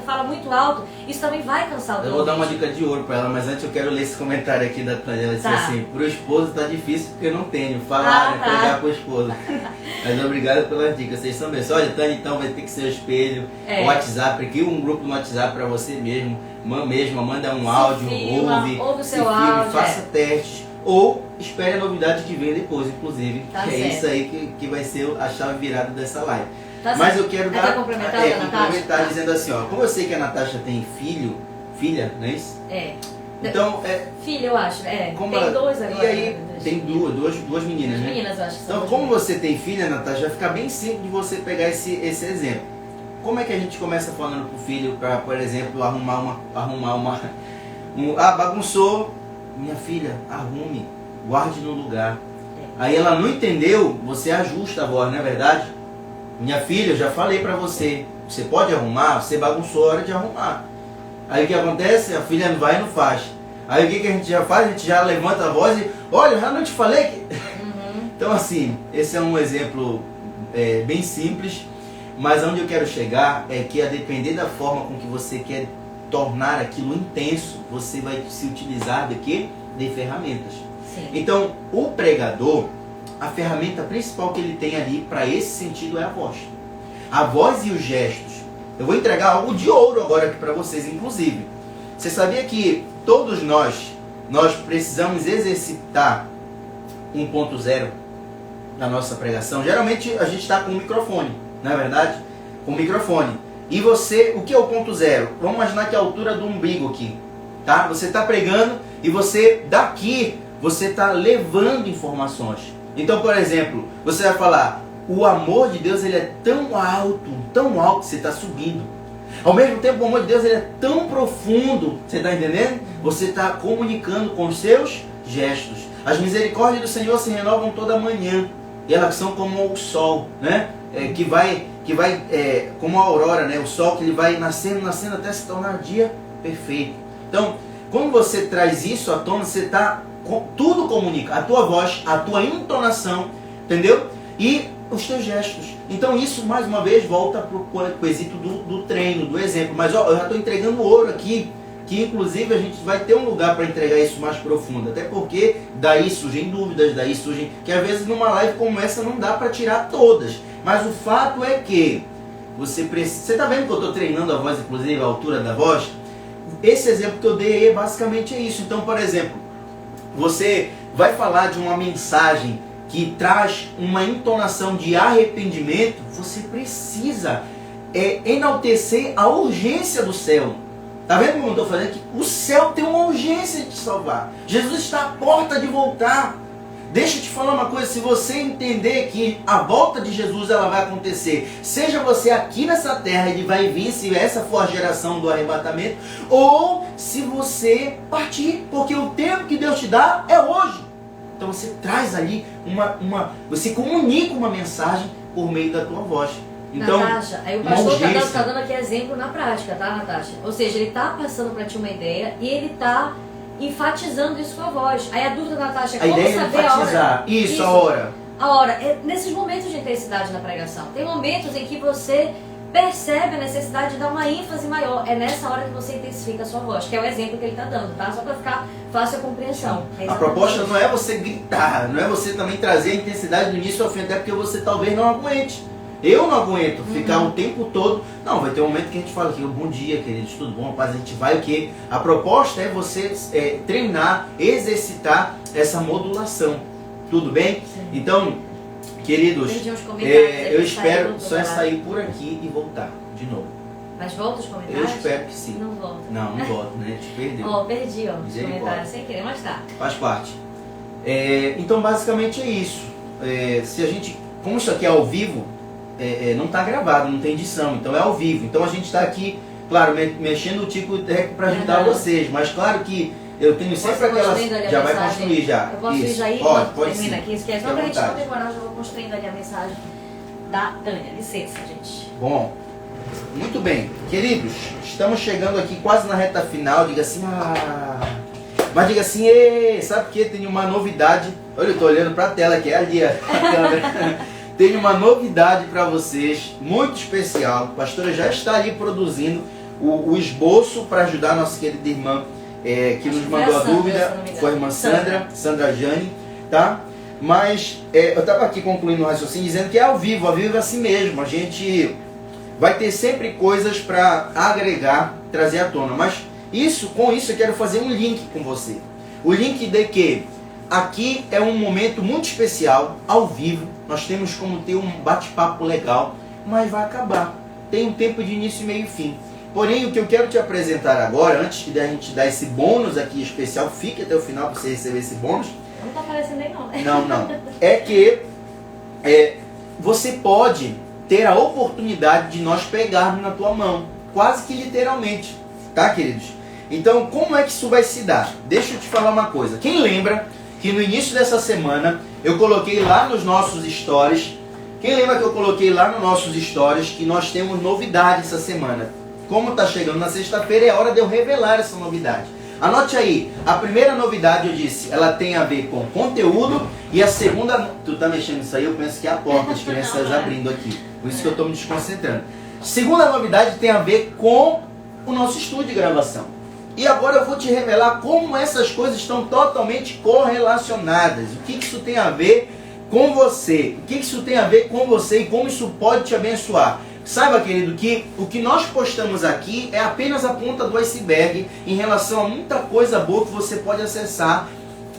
[SPEAKER 2] fala muito alto, isso também vai cansar o teu
[SPEAKER 1] Eu vou dar uma
[SPEAKER 2] ouvinte.
[SPEAKER 1] dica de ouro pra ela, mas antes eu quero ler esse comentário aqui da Tânia. Ela disse assim: pro esposo tá difícil porque eu não tenho. Falar, pregar pro esposo. Mas obrigado pelas dicas. Vocês são bem. Olha, Tânia, então vai ter que ser o espelho, o WhatsApp, cria um grupo no WhatsApp pra você mesmo, manda um áudio, ouve o seu áudio, faça testes. Ou espere a novidade que vem depois, inclusive.
[SPEAKER 2] Tá
[SPEAKER 1] que
[SPEAKER 2] certo.
[SPEAKER 1] É isso aí que vai ser a chave virada dessa live.
[SPEAKER 2] Tá
[SPEAKER 1] Mas
[SPEAKER 2] certo.
[SPEAKER 1] eu quero complementar dizendo assim, ó, como eu sei que a Natasha tem filha, não é isso? Então,
[SPEAKER 2] filha, eu acho, tem
[SPEAKER 1] ela,
[SPEAKER 2] dois agora.
[SPEAKER 1] E aí, tem duas meninas, né?
[SPEAKER 2] Meninas, eu acho que
[SPEAKER 1] então, como você tem filha, Natasha, vai ficar bem simples de você pegar esse exemplo. Como é que a gente começa falando pro filho para, por exemplo, bagunçou, minha filha, arrume, guarde no lugar. Aí ela não entendeu, você ajusta a voz, não é verdade? Minha filha, eu já falei pra você, você pode arrumar, você bagunçou, a hora de arrumar. Aí o que acontece? A filha não vai e não faz. Aí o que a gente já faz? A gente já levanta a voz e, olha, eu já não te falei que... Então assim, esse é um exemplo bem simples, mas onde eu quero chegar é que a depender da forma com que você quer tornar aquilo intenso, você vai se utilizar de quê? De ferramentas.
[SPEAKER 2] Sim.
[SPEAKER 1] Então, o pregador, a ferramenta principal que ele tem ali para esse sentido é a voz. A voz e os gestos. Eu vou entregar algo de ouro agora aqui para vocês, inclusive. Você sabia que todos nós precisamos exercitar 1.0 na nossa pregação? Geralmente a gente está com um microfone, não é verdade? Com um microfone. E você, o que é o 1.0? Vamos imaginar que é a altura do umbigo aqui. Tá? Você está pregando e você, daqui, você está levando informações. Então, por exemplo, você vai falar, o amor de Deus ele é tão alto, que você está subindo. Ao mesmo tempo, o amor de Deus ele é tão profundo, você está entendendo? Você está comunicando com os seus gestos. As misericórdias do Senhor se renovam toda manhã. E elas são como o sol, né? Que vai como a aurora, né? O sol que ele vai nascendo até se tornar dia perfeito. Então, quando você traz isso à tona, você está tudo comunica, a tua voz, a tua entonação, entendeu? E os teus gestos. Então isso, mais uma vez, volta para o quesito do treino, do exemplo. Mas ó, eu já estou entregando ouro aqui que inclusive a gente vai ter um lugar para entregar isso mais profundo, até porque daí surgem dúvidas, daí surgem, que às vezes numa live como essa não dá para tirar todas, mas o fato é que você está vendo que eu estou treinando a voz, inclusive a altura da voz? Esse exemplo que eu dei basicamente é isso. Então, por exemplo, você vai falar de uma mensagem que traz uma entonação de arrependimento, você precisa enaltecer a urgência do céu. Tá vendo como eu estou falando? Que o céu tem uma urgência de te salvar. Jesus está à porta de voltar. Deixa eu te falar uma coisa, se você entender que a volta de Jesus ela vai acontecer, seja você aqui nessa terra, ele vai vir, se essa for a geração do arrebatamento, ou se você partir, porque o tempo que Deus te dá é hoje. Então você traz ali você comunica uma mensagem por meio da tua voz. Então,
[SPEAKER 2] Natasha, aí o pastor está dando aqui exemplo na prática, tá, Natasha? Ou seja, ele está passando para ti uma ideia e ele está enfatizando isso com a voz. Aí a dúvida, Natasha, é como saber a hora.
[SPEAKER 1] Isso, a hora.
[SPEAKER 2] A hora. É nesses momentos de intensidade na pregação. Tem momentos em que você percebe a necessidade de dar uma ênfase maior. É nessa hora que você intensifica a sua voz, que é o exemplo que ele está dando, tá? Só para ficar fácil a compreensão.
[SPEAKER 1] A proposta não é você gritar, não é você também trazer a intensidade do início ao fim, até porque você talvez não aguente. Eu não aguento ficar o tempo todo. Não, vai ter um momento que a gente fala aqui, bom dia, queridos, tudo bom, rapaz? A gente vai o quê? A proposta é você treinar, exercitar essa modulação. Tudo bem?
[SPEAKER 2] Sim.
[SPEAKER 1] Então, queridos, eu espero só sair por aqui e voltar de novo.
[SPEAKER 2] Mas volta os comentários?
[SPEAKER 1] Eu espero que sim.
[SPEAKER 2] Não volta.
[SPEAKER 1] Não volto, né? Te perdeu.
[SPEAKER 2] Perdi, os comentários sem querer, mas tá.
[SPEAKER 1] Faz parte. Então, basicamente é isso. Se a gente, como isso aqui é ao vivo, não está gravado, não tem edição, então é ao vivo. Então a gente está aqui, claro, mexendo o tipo para ajudar vocês, mas claro que eu tenho sempre aquela... Já vai construir já.
[SPEAKER 2] Eu posso ir já aí?
[SPEAKER 1] Pode
[SPEAKER 2] termina
[SPEAKER 1] sim.
[SPEAKER 2] aqui, esquece. Só para a gente não demorar, eu já vou construindo ali a mensagem da Tânia. Licença, gente.
[SPEAKER 1] Bom, muito bem. Queridos, estamos chegando aqui quase na reta final. Diga assim, mas diga assim, sabe o que? Tem uma novidade. Olha, eu estou olhando para a tela, que é ali a câmera. Tenho uma novidade para vocês, muito especial. A pastora já está ali produzindo o esboço para ajudar a nossa querida irmã que nos mandou a dúvida. Foi a irmã Sandra Jane, tá? Mas eu estava aqui concluindo o raciocínio dizendo que é ao vivo é assim mesmo. A gente vai ter sempre coisas para agregar, trazer à tona. Mas com isso eu quero fazer um link com você. O link de que aqui é um momento muito especial, ao vivo. Nós temos como ter um bate-papo legal, mas vai acabar. Tem um tempo de início, meio e fim. Porém, o que eu quero te apresentar agora, antes de a gente dar esse bônus aqui especial, fique até o final para você receber esse bônus.
[SPEAKER 2] Não está aparecendo aí não, né?
[SPEAKER 1] Não. É que você pode ter a oportunidade de nós pegarmos na tua mão. Quase que literalmente. Tá, queridos? Então, como é que isso vai se dar? Deixa eu te falar uma coisa. Quem lembra que no início dessa semana eu coloquei lá nos nossos stories, quem lembra que eu coloquei lá nos nossos stories que nós temos novidade essa semana? Como está chegando na sexta-feira, é hora de eu revelar essa novidade. Anote aí, a primeira novidade eu disse, ela tem a ver com conteúdo, e a segunda, tu tá mexendo nisso aí, eu penso que é a porta, as crianças abrindo aqui, por isso que eu estou me desconcentrando. Segunda novidade tem a ver com o nosso estúdio de gravação. E agora eu vou te revelar como essas coisas estão totalmente correlacionadas. O que isso tem a ver com você? O que isso tem a ver com você e como isso pode te abençoar? Saiba, querido, que o que nós postamos aqui é apenas a ponta do iceberg em relação a muita coisa boa que você pode acessar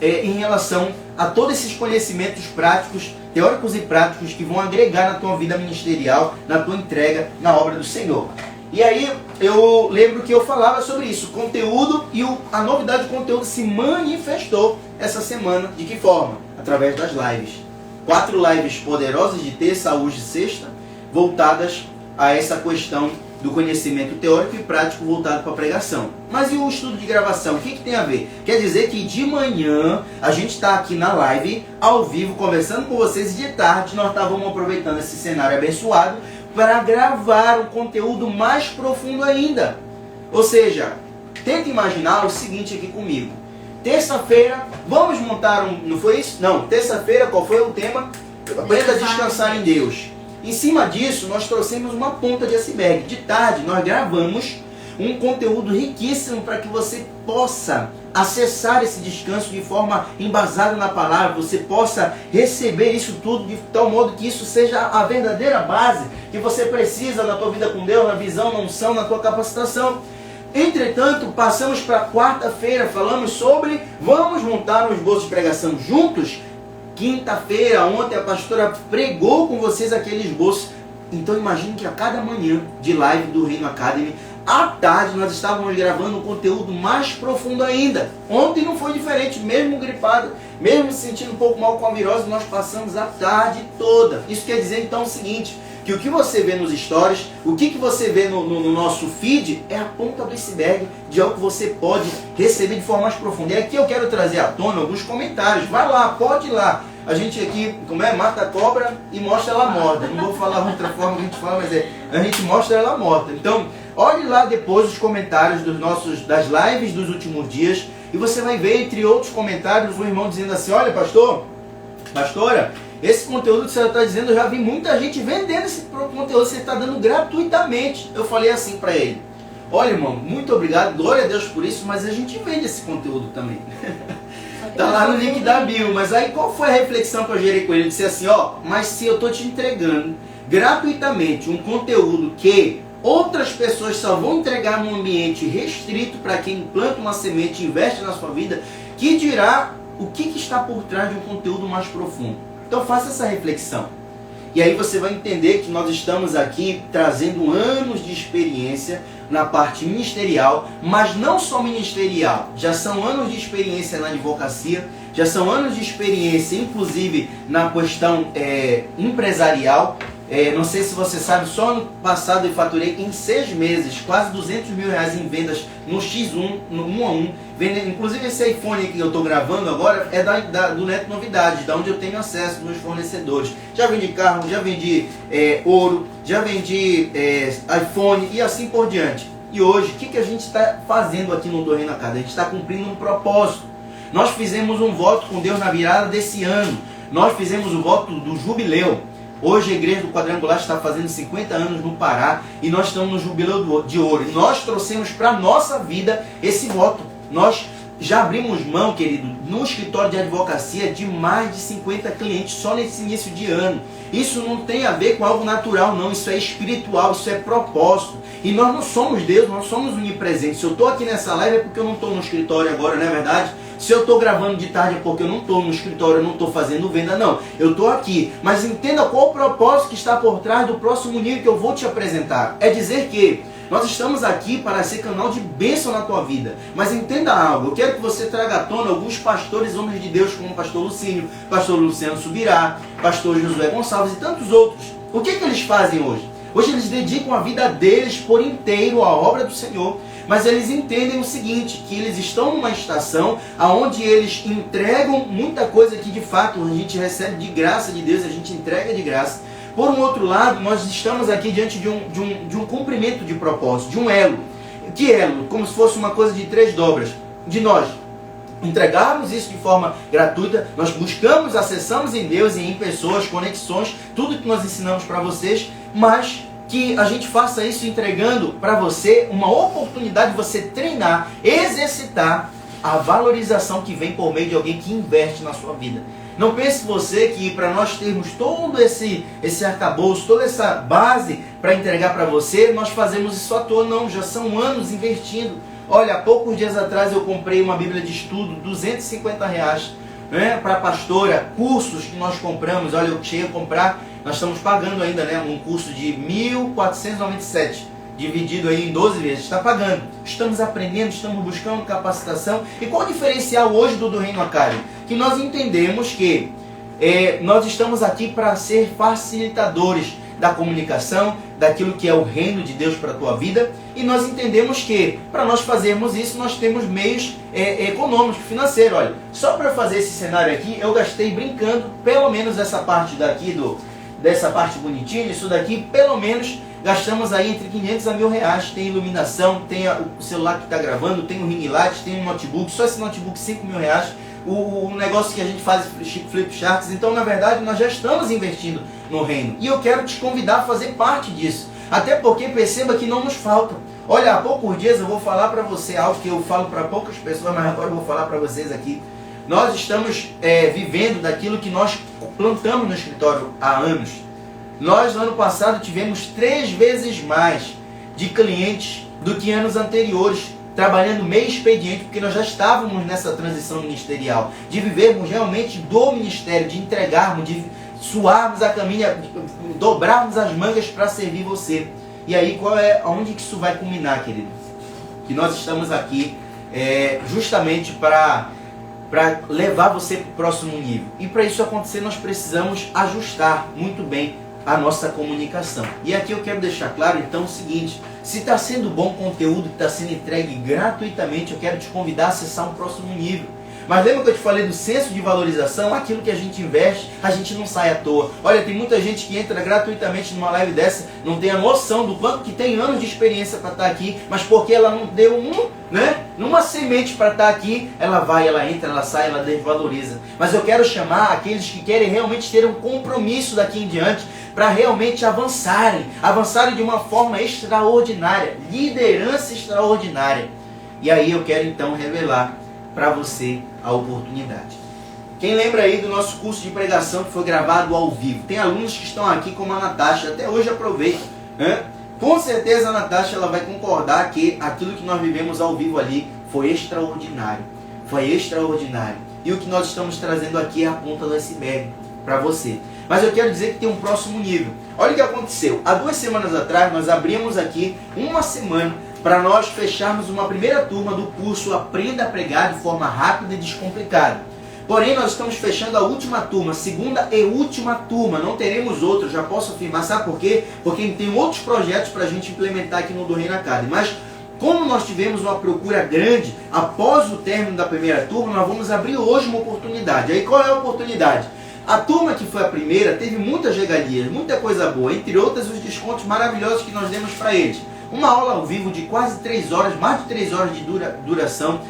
[SPEAKER 1] em relação a todos esses conhecimentos práticos, teóricos e práticos que vão agregar na tua vida ministerial, na tua entrega na obra do Senhor. E aí eu lembro que eu falava sobre isso, conteúdo, e a novidade do conteúdo se manifestou essa semana. De que forma? Através das lives. 4 lives poderosas de terça, hoje e sexta, voltadas a essa questão do conhecimento teórico e prático voltado para a pregação. Mas e o estudo de gravação? O que tem a ver? Quer dizer que de manhã a gente está aqui na live, ao vivo, conversando com vocês, e de tarde nós estávamos aproveitando esse cenário abençoado para gravar um conteúdo mais profundo ainda. Ou seja, tenta imaginar o seguinte aqui comigo. Terça-feira, vamos montar não foi isso? Não, terça-feira, qual foi o tema? Aprenda a descansar em Deus. Em cima disso, nós trouxemos uma ponta de iceberg. De tarde, nós gravamos um conteúdo riquíssimo para que você possa acessar esse descanso de forma embasada na palavra, você possa receber isso tudo de tal modo que isso seja a verdadeira base que você precisa na tua vida com Deus, na visão, na unção, na tua capacitação. Entretanto, passamos para quarta-feira, falamos sobre vamos montar um esboço de pregação juntos. Quinta-feira, ontem a pastora pregou com vocês aquele esboço. Então imagine que a cada manhã de live do Reino Academy, à tarde nós estávamos gravando um conteúdo mais profundo ainda. Ontem não foi diferente, mesmo gripado, mesmo se sentindo um pouco mal com a virose, nós passamos a tarde toda. Isso quer dizer então o seguinte, que o que você vê nos stories, o que você vê no nosso feed, é a ponta do iceberg de algo que você pode receber de forma mais profunda. E aqui eu quero trazer à tona alguns comentários. Vai lá, pode ir lá. A gente aqui, mata a cobra e mostra ela morta. Não vou falar outra forma que a gente fala, mas a gente mostra ela morta. Então, olhe lá depois os comentários das lives dos últimos dias e você vai ver, entre outros comentários, um irmão dizendo assim, olha pastora, esse conteúdo que você está dizendo, eu já vi muita gente vendendo esse conteúdo, você está dando gratuitamente. Eu falei assim para ele, olha irmão, muito obrigado, glória a Deus por isso, mas a gente vende esse conteúdo também. Está lá no link da bio, mas aí qual foi a reflexão que eu gerei com ele? Ele disse assim, mas se eu estou te entregando gratuitamente um conteúdo que outras pessoas só vão entregar num ambiente restrito para quem planta uma semente e investe na sua vida, que dirá o que está por trás de um conteúdo mais profundo. Então faça essa reflexão. E aí você vai entender que nós estamos aqui trazendo anos de experiência na parte ministerial, mas não só ministerial, já são anos de experiência na advocacia, já são anos de experiência inclusive na questão empresarial. Não sei se você sabe, só ano passado eu faturei em 6 meses quase 200 mil reais em vendas no X1, no 1 a 1. Inclusive esse iPhone que eu estou gravando agora é do Neto Novidades, da onde eu tenho acesso nos fornecedores. Já vendi carro, já vendi ouro, já vendi iPhone e assim por diante. E hoje, o que a gente está fazendo aqui no Reino Academy? A gente está cumprindo um propósito. Nós fizemos um voto com Deus na virada desse ano. Nós fizemos o voto do jubileu. Hoje a igreja do Quadrangular está fazendo 50 anos no Pará e nós estamos no jubileu de ouro. E nós trouxemos para a nossa vida esse voto. Nós já abrimos mão, querido, no escritório de advocacia de mais de 50 clientes só nesse início de ano. Isso não tem a ver com algo natural, não. Isso é espiritual, isso é propósito. E nós não somos Deus, nós somos onipresentes. Se eu estou aqui nessa live é porque eu não estou no escritório agora, não é verdade? Se eu estou gravando de tarde é porque eu não estou no escritório, eu não estou fazendo venda, não. Eu estou aqui. Mas entenda qual o propósito que está por trás do próximo nível que eu vou te apresentar. É dizer que nós estamos aqui para ser canal de bênção na tua vida. Mas entenda algo, eu quero que você traga à tona alguns pastores, homens de Deus, como o pastor Lucínio, pastor Luciano Subirá, pastor Josué Gonçalves e tantos outros. O que eles fazem hoje? Hoje eles dedicam a vida deles por inteiro à obra do Senhor. Mas eles entendem o seguinte, que eles estão numa estação onde eles entregam muita coisa que de fato a gente recebe de graça de Deus, a gente entrega de graça. Por um outro lado, nós estamos aqui diante de um cumprimento de propósito, de um elo. Que elo? Como se fosse uma coisa de 3 dobras. De nós entregarmos isso de forma gratuita, nós buscamos, acessamos em Deus e em pessoas, conexões, tudo que nós ensinamos para vocês, mas que a gente faça isso entregando para você uma oportunidade de você treinar, exercitar a valorização que vem por meio de alguém que investe na sua vida. Não pense você que para nós termos todo esse arcabouço, toda essa base para entregar para você, nós fazemos isso à toa. Não, já são anos investindo. Olha, há poucos dias atrás eu comprei uma Bíblia de estudo, R$250, né, para a pastora, cursos que nós compramos. Olha, eu cheguei a comprar, nós estamos pagando ainda, né, um curso de R$1.497, dividido aí em 12 vezes, está pagando. Estamos aprendendo, estamos buscando capacitação. E qual o diferencial hoje do Reino Academy? Que nós entendemos que nós estamos aqui para ser facilitadores da comunicação, daquilo que é o reino de Deus para a tua vida, e nós entendemos que para nós fazermos isso nós temos meios econômicos, financeiros. Olha, só para fazer esse cenário aqui eu gastei brincando, pelo menos essa parte daqui, dessa parte bonitinha, isso daqui, pelo menos gastamos aí entre 500 a R$1.000, tem iluminação, tem o celular que está gravando, tem o ring light, tem um notebook, só esse notebook R$5.000, o negócio que a gente faz flip charts. Então na verdade nós já estamos investindo no reino, e eu quero te convidar a fazer parte disso, até porque perceba que não nos falta. Olha, há poucos dias eu vou falar para você algo que eu falo para poucas pessoas, mas agora eu vou falar para vocês aqui. Nós estamos vivendo daquilo que nós plantamos no escritório há anos. Nós, no ano passado, tivemos 3 vezes mais de clientes do que anos anteriores, trabalhando meio expediente, porque nós já estávamos nessa transição ministerial, de vivermos realmente do ministério, de entregarmos, de suarmos a caminha, dobrarmos as mangas para servir você. E aí, aonde que isso vai culminar, querido? Que nós estamos aqui justamente para levar você para o próximo nível. E para isso acontecer, nós precisamos ajustar muito bem a nossa comunicação. E aqui eu quero deixar claro, então, o seguinte: se está sendo bom conteúdo que está sendo entregue gratuitamente, eu quero te convidar a acessar um próximo nível. Mas lembra que eu te falei do senso de valorização? Aquilo que a gente investe, a gente não sai à toa. Olha, tem muita gente que entra gratuitamente numa live dessa, não tem a noção do quanto que tem anos de experiência para estar aqui, mas porque ela não deu numa semente para estar aqui, ela vai, ela entra, ela sai, ela desvaloriza. Mas eu quero chamar aqueles que querem realmente ter um compromisso daqui em diante, para realmente avançarem de uma forma extraordinária, liderança extraordinária. E aí eu quero então revelar para você a oportunidade. Quem lembra aí do nosso curso de pregação que foi gravado ao vivo? Tem alunos que estão aqui como a Natasha, até hoje aproveita, né? Com certeza a Natasha ela vai concordar que aquilo que nós vivemos ao vivo ali foi extraordinário. Foi extraordinário. E o que nós estamos trazendo aqui é a ponta do iceberg para você. Mas eu quero dizer que tem um próximo nível. Olha o que aconteceu. Há 2 semanas atrás nós abrimos aqui uma semana para nós fecharmos uma primeira turma do curso Aprenda a Pregar de forma rápida e descomplicada. Porém, nós estamos fechando a última turma, segunda e última turma. Não teremos outra, já posso afirmar. Sabe por quê? Porque tem outros projetos para a gente implementar aqui no Do Reino Academy. Mas como nós tivemos uma procura grande, após o término da primeira turma, nós vamos abrir hoje uma oportunidade. Aí qual é a oportunidade? A turma que foi a primeira teve muitas regalias, muita coisa boa, entre outras os descontos maravilhosos que nós demos para eles. Uma aula ao vivo de quase 3 horas, mais de 3 horas de duração,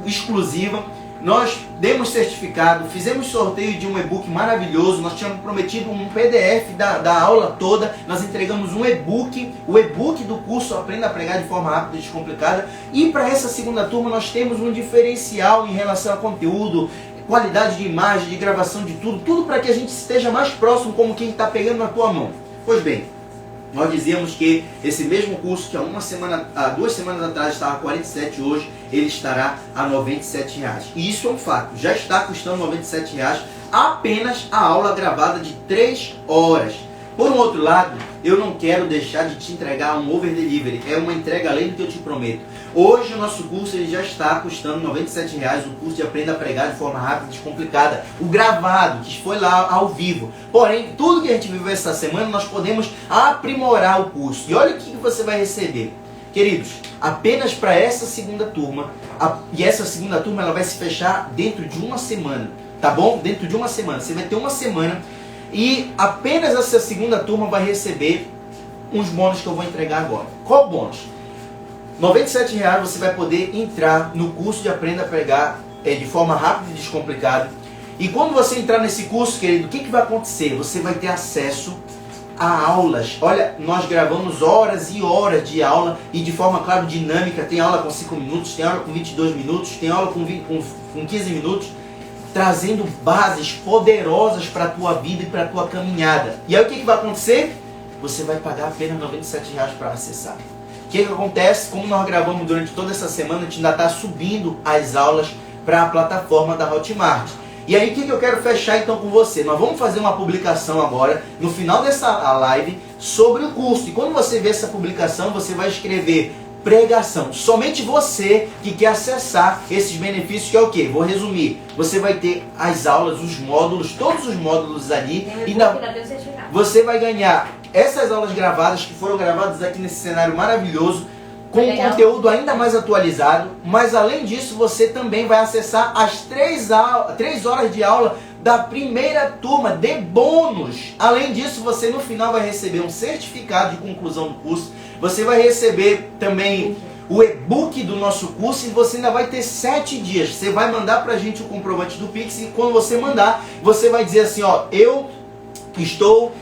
[SPEAKER 1] exclusiva. Nós demos certificado, fizemos sorteio de um e-book maravilhoso, nós tínhamos prometido um PDF da aula toda, nós entregamos um e-book, o e-book do curso Aprenda a Pregar de forma rápida e descomplicada. E para essa segunda turma nós temos um diferencial em relação a conteúdo, qualidade de imagem, de gravação de tudo para que a gente esteja mais próximo como quem está pegando na tua mão. Pois bem, nós dizíamos que esse mesmo curso que há 2 semanas atrás estava a 47, hoje ele estará a R$ 97. E isso é um fato, já está custando R$ 97 apenas a aula gravada de 3 horas. Por um outro lado, eu não quero deixar de te entregar um over delivery, é uma entrega além do que eu te prometo. Hoje o nosso curso ele já está custando R$ 97, o curso de Aprenda a Pregar de forma rápida e descomplicada. O gravado, que foi lá ao vivo. Porém, tudo que a gente viveu essa semana, nós podemos aprimorar o curso. E olha o que você vai receber. Queridos, apenas para essa segunda turma, e essa segunda turma ela vai se fechar dentro de uma semana, tá bom? Dentro de uma semana, você vai ter uma semana e apenas essa segunda turma vai receber uns bônus que eu vou entregar agora. Qual bônus? R$ 97 você vai poder entrar no curso de Aprenda a Pregar de forma rápida e descomplicada. E quando você entrar nesse curso, querido, o que vai acontecer? Você vai ter acesso a aulas. Olha, nós gravamos horas e horas de aula e de forma, claro, dinâmica. Tem aula com 5 minutos, tem aula com 22 minutos, tem aula com 15 minutos, trazendo bases poderosas para a tua vida e para a tua caminhada. E aí o que vai acontecer? Você vai pagar apenas R$ 97 para acessar. O que acontece? Como nós gravamos durante toda essa semana, a gente ainda está subindo as aulas para a plataforma da Hotmart. E aí o que eu quero fechar então com você? Nós vamos fazer uma publicação agora, no final dessa live, sobre o curso. E quando você ver essa publicação, você vai escrever pregação. Somente você que quer acessar esses benefícios, que é o quê? Vou resumir. Você vai ter as aulas, os módulos, todos os módulos ali. E você vai ganhar essas aulas gravadas, que foram gravadas aqui nesse cenário maravilhoso, com um conteúdo ainda mais atualizado. Mas além disso, você também vai acessar as 3 horas de aula da primeira turma de bônus. Além disso, você no final vai receber um certificado de conclusão do curso. Você vai receber também o e-book do nosso curso e você ainda vai ter 7 dias. Você vai mandar pra gente o comprovante do Pix e quando você mandar, você vai dizer assim, ó, eu estou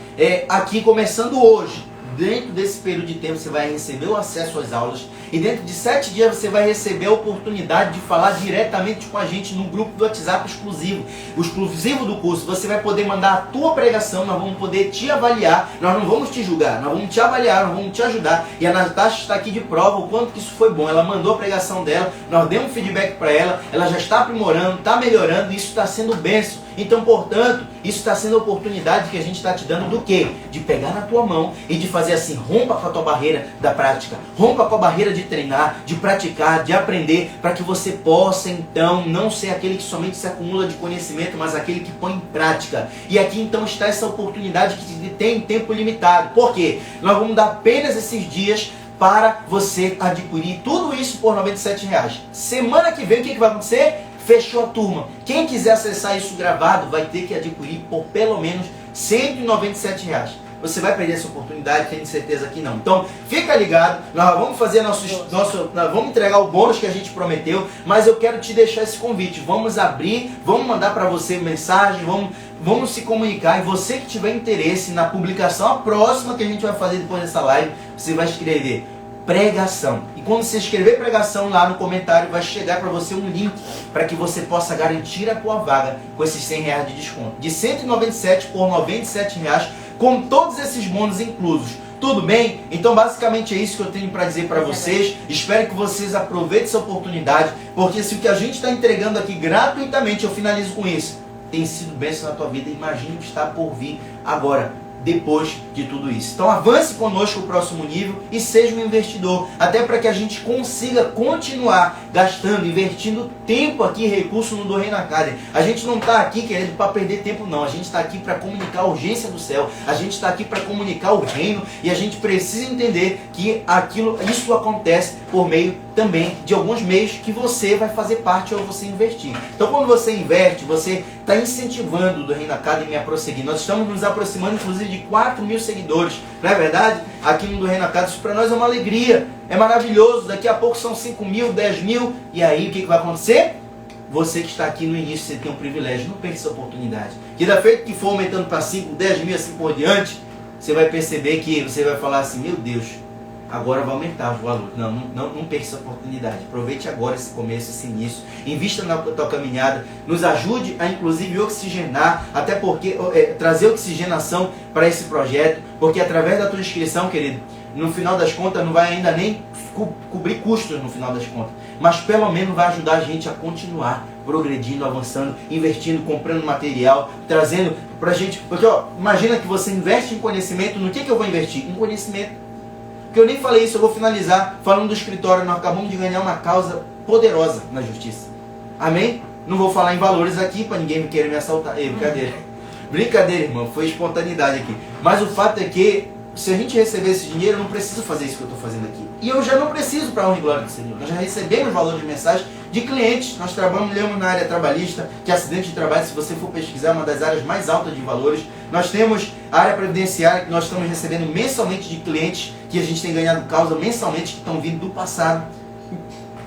[SPEAKER 1] aqui começando hoje. dentro desse período de tempo você vai receber o acesso às aulas e dentro de 7 dias você vai receber a oportunidade de falar diretamente com a gente no grupo do WhatsApp exclusivo. O exclusivo do curso, você vai poder mandar a tua pregação, nós vamos poder te avaliar, nós não vamos te julgar, nós vamos te avaliar, nós vamos te ajudar. E a Natasha está aqui de prova o quanto que isso foi bom. Ela mandou a pregação dela, nós demos feedback para ela já está aprimorando, está melhorando, e isso está sendo bênção. Então, portanto, isso está sendo a oportunidade que a gente está te dando do quê? De pegar na tua mão e de fazer assim, rompa com a tua barreira da prática, rompa com a barreira de treinar, de praticar, de aprender, para que você possa então não ser aquele que somente se acumula de conhecimento, mas aquele que põe em prática. E aqui então está essa oportunidade que tem tempo limitado. Por quê? Nós vamos dar apenas esses dias para você adquirir tudo isso por R$ 97,00. Semana que vem o que vai acontecer? Fechou a turma. Quem quiser acessar isso gravado vai ter que adquirir por pelo menos R$ 197,00. Você vai perder essa oportunidade? Tenho certeza que não. Então, fica ligado. Nós vamos fazer nós vamos entregar o bônus que a gente prometeu, mas eu quero te deixar esse convite. Vamos abrir, vamos mandar para você mensagem, vamos se comunicar. E você que tiver interesse na publicação, a próxima que a gente vai fazer depois dessa live, você vai escrever pregação. E quando você escrever pregação lá no comentário, vai chegar para você um link para que você possa garantir a tua vaga com esses R$ 100,00 de desconto. De 197 por R$ 97,00, com todos esses bônus inclusos. Tudo bem? Então basicamente é isso que eu tenho para dizer para vocês. Espero que vocês aproveitem essa oportunidade, porque se o que a gente está entregando aqui gratuitamente, eu finalizo com isso, tem sido bênção na tua vida, imagine o que está por vir agora, depois de tudo isso. Então avance conosco o próximo nível e seja um investidor, até para que a gente consiga continuar gastando, investindo tempo aqui, recurso no Do Reino Academy. A gente não está aqui querendo para perder tempo não, a gente está aqui para comunicar a urgência do céu, a gente está aqui para comunicar o reino, e a gente precisa entender que isso acontece por meio também de alguns meios que você vai fazer parte ou você investir. Então quando você investe, você está incentivando o Do Reino Academy a prosseguir. Nós estamos nos aproximando inclusive de 4.000 seguidores, não é verdade? Aqui no Do Reino Academy, isso para nós é uma alegria, é maravilhoso. Daqui a pouco são 5.000, 10.000, e aí o que vai acontecer? Você que está aqui no início, você tem um privilégio, não perca essa oportunidade. Que da feito que for aumentando para 5, 10.000 assim por diante, você vai perceber que você vai falar assim, meu Deus, agora vai aumentar os valores. Não perca essa oportunidade. Aproveite agora esse começo, esse início. Invista na tua caminhada. Nos ajude a inclusive oxigenar, até porque trazer oxigenação para esse projeto, porque através da tua inscrição, querido, no final das contas não vai ainda nem cobrir custos no final das contas, mas pelo menos vai ajudar a gente a continuar progredindo, avançando, investindo, comprando material, trazendo pra gente, porque imagina que você investe em conhecimento. No que eu vou investir? Em conhecimento. Porque eu nem falei isso, eu vou finalizar falando do escritório. Nós acabamos de ganhar uma causa poderosa na justiça. Amém? Não vou falar em valores aqui para ninguém querer me assaltar. Brincadeira. Brincadeira, irmão. Foi espontaneidade aqui. Mas o fato é que se a gente receber esse dinheiro, eu não preciso fazer isso que eu estou fazendo aqui. E eu já não preciso para a honra e glória do Senhor. Nós já recebemos valor de mensagem de clientes. Nós trabalhamos na área trabalhista, que acidente de trabalho, se você for pesquisar, é uma das áreas mais altas de valores. Nós temos a área previdenciária, que nós estamos recebendo mensalmente de clientes, que a gente tem ganhado causa mensalmente, que estão vindo do passado.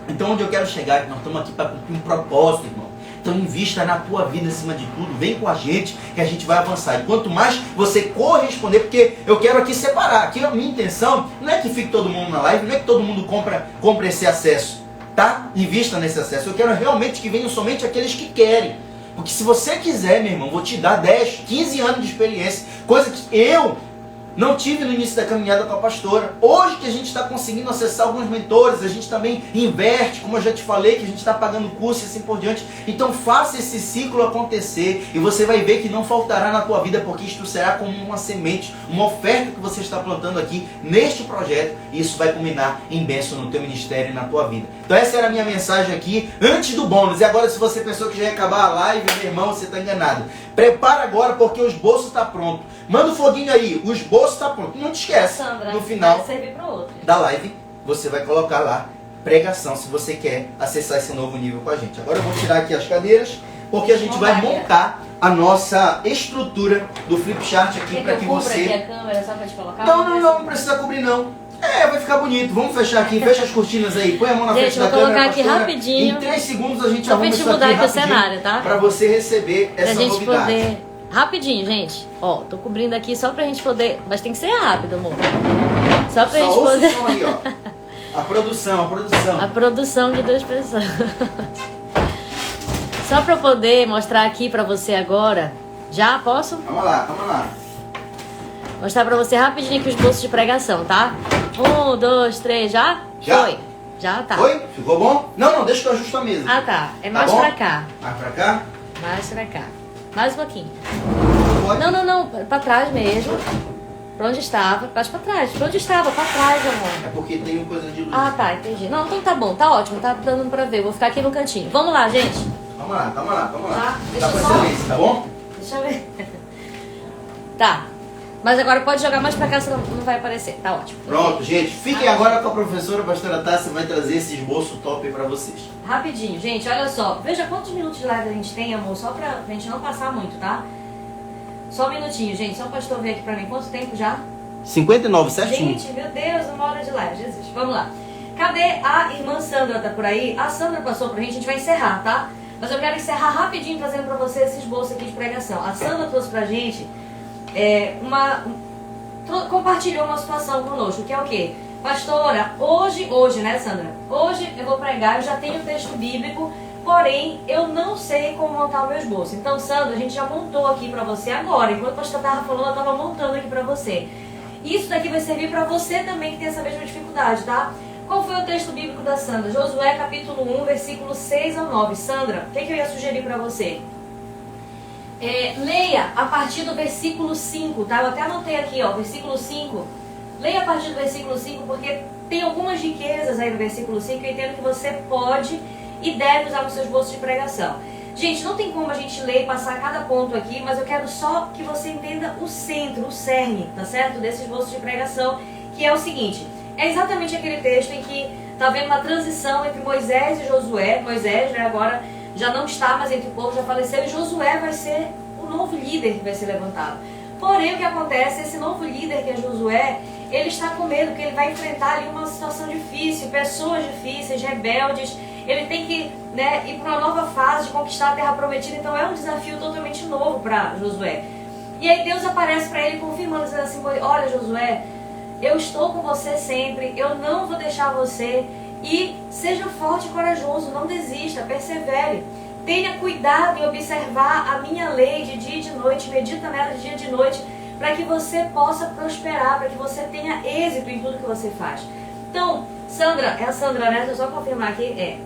[SPEAKER 1] Então onde eu quero chegar, que nós estamos aqui para cumprir um propósito, irmão. Então invista na tua vida acima de tudo, vem com a gente que a gente vai avançar. E quanto mais você corresponder, porque eu quero aqui separar, aqui a minha intenção não é que fique todo mundo na live, não é que todo mundo compre esse acesso, tá? Invista nesse acesso. Eu quero realmente que venham somente aqueles que querem. Porque se você quiser, meu irmão, vou te dar 10, 15 anos de experiência, coisa que eu não tive no início da caminhada com a pastora. Hoje que a gente está conseguindo acessar alguns mentores, a gente também inverte, como eu já te falei, que a gente está pagando curso e assim por diante. Então faça esse ciclo acontecer e você vai ver que não faltará na tua vida, porque isto será como uma semente, uma oferta que você está plantando aqui neste projeto, e isso vai culminar em bênção no teu ministério e na tua vida. Então essa era a minha mensagem aqui, antes do bônus. E agora, se você pensou que já ia acabar a live, meu irmão, você está enganado. Prepara agora, porque o esboço está pronto. Manda um foguinho aí, o esboço está pronto. Não te esquece,
[SPEAKER 2] Sandra,
[SPEAKER 1] no final
[SPEAKER 2] vai servir para outro.
[SPEAKER 1] Da live, você vai colocar lá pregação, se você quer acessar esse novo nível com a gente. Agora eu vou tirar aqui as cadeiras, porque a gente vai montar a nossa estrutura do Flipchart aqui para que você...
[SPEAKER 2] Aqui a câmera só para te colocar?
[SPEAKER 1] Não precisa cobrir não. Vai ficar bonito. Vamos fechar aqui, fecha as cortinas aí, põe a mão na frente da câmera.
[SPEAKER 2] Vou colocar aqui rapidinho.
[SPEAKER 1] Em 3 segundos a gente arruma isso
[SPEAKER 2] mudar
[SPEAKER 1] aqui
[SPEAKER 2] o cenário, tá?
[SPEAKER 1] Para você receber essa novidade.
[SPEAKER 2] Pra gente poder Rapidinho, gente. Ó, tô cobrindo aqui só pra gente poder... Mas tem que ser rápido, amor. Só pra gente
[SPEAKER 1] ouça
[SPEAKER 2] poder...
[SPEAKER 1] o som aí, ó. A produção.
[SPEAKER 2] A produção de 2 pessoas. Só pra eu poder mostrar aqui pra você agora. Já posso?
[SPEAKER 1] Vamos lá.
[SPEAKER 2] Mostrar pra você rapidinho aqui os bolsos de pregação, tá? 1, 2, 3, já?
[SPEAKER 1] Já?
[SPEAKER 2] Foi. Já tá.
[SPEAKER 1] Foi? Ficou bom? Não, deixa que eu ajusto a mesa.
[SPEAKER 2] Ah, tá. É mais
[SPEAKER 1] bom?
[SPEAKER 2] pra cá.
[SPEAKER 1] Mais pra cá?
[SPEAKER 2] Mais pra cá. Mais um pouquinho.
[SPEAKER 1] Pode?
[SPEAKER 2] Não. Pra trás mesmo. Pra onde estava? Pra trás. Pra onde estava? Pra trás, amor.
[SPEAKER 1] É porque tem uma coisa de luz.
[SPEAKER 2] Ah, tá. Entendi. Não, então tá bom. Tá ótimo. Tá dando pra ver. Vou ficar aqui no cantinho. Vamos lá, gente.
[SPEAKER 1] Vamos lá.
[SPEAKER 2] Tá, deixa
[SPEAKER 1] Tá com
[SPEAKER 2] eu só-
[SPEAKER 1] excelência, tá bom?
[SPEAKER 2] Deixa eu ver. Tá. Mas agora pode jogar mais pra cá, senão não vai aparecer. Tá ótimo.
[SPEAKER 1] Pronto, gente. Fiquem agora com a professora pastora Tássia, vai trazer esse esboço top aí pra vocês.
[SPEAKER 2] Rapidinho, gente, olha só. Veja quantos minutos de live a gente tem, amor, só pra gente não passar muito, tá? Só um minutinho, gente. Só o pastor ver aqui pra mim. Quanto tempo já?
[SPEAKER 1] 59, certinho.
[SPEAKER 2] Gente, meu Deus, 1 hora de live, Jesus. Vamos lá. Cadê a irmã Sandra? Tá por aí? A Sandra passou pra gente, a gente vai encerrar, tá? Mas eu quero encerrar rapidinho trazendo pra você esse esboço aqui de pregação. A Sandra trouxe pra gente compartilhou uma situação conosco, que é o quê? Pastora, hoje, né, Sandra? Hoje eu vou pregar, eu já tenho o texto bíblico, porém eu não sei como montar o meu esboço. Então, Sandra, a gente já montou aqui pra você agora. Enquanto a pastora tava falando, eu tava montando aqui pra você. Isso daqui vai servir pra você também que tem essa mesma dificuldade, tá? Qual foi o texto bíblico da Sandra? Josué capítulo 1, versículo 6 ao 9. Sandra, o que eu ia sugerir pra você? Leia a partir do versículo 5, tá? Eu até anotei aqui, ó, versículo 5. Leia a partir do versículo 5, porque tem algumas riquezas aí no versículo 5 que eu entendo que você pode e deve usar nos seus bolsos de pregação. Gente, não tem como a gente ler e passar cada ponto aqui, mas eu quero só que você entenda o centro, o cerne, tá certo? Desses bolsos de pregação, que é o seguinte. É exatamente aquele texto em que tá vendo uma transição entre Moisés e Josué. Moisés, né, agora já não está mais entre o povo, já faleceu, e Josué vai ser o novo líder que vai ser levantado. Porém, o que acontece, esse novo líder que é Josué, ele está com medo, porque ele vai enfrentar ali uma situação difícil, pessoas difíceis, rebeldes, ele tem que, né, ir para uma nova fase de conquistar a terra prometida, então é um desafio totalmente novo para Josué. E aí Deus aparece para ele confirmando, dizendo assim, olha Josué, eu estou com você sempre, eu não vou deixar você. E seja forte e corajoso, não desista, persevere. Tenha cuidado em observar a minha lei de dia e de noite, medita nela de dia e de noite, para que você possa prosperar, para que você tenha êxito em tudo que você faz. Então, Sandra, é a Sandra, né? Deixa eu só confirmar aqui,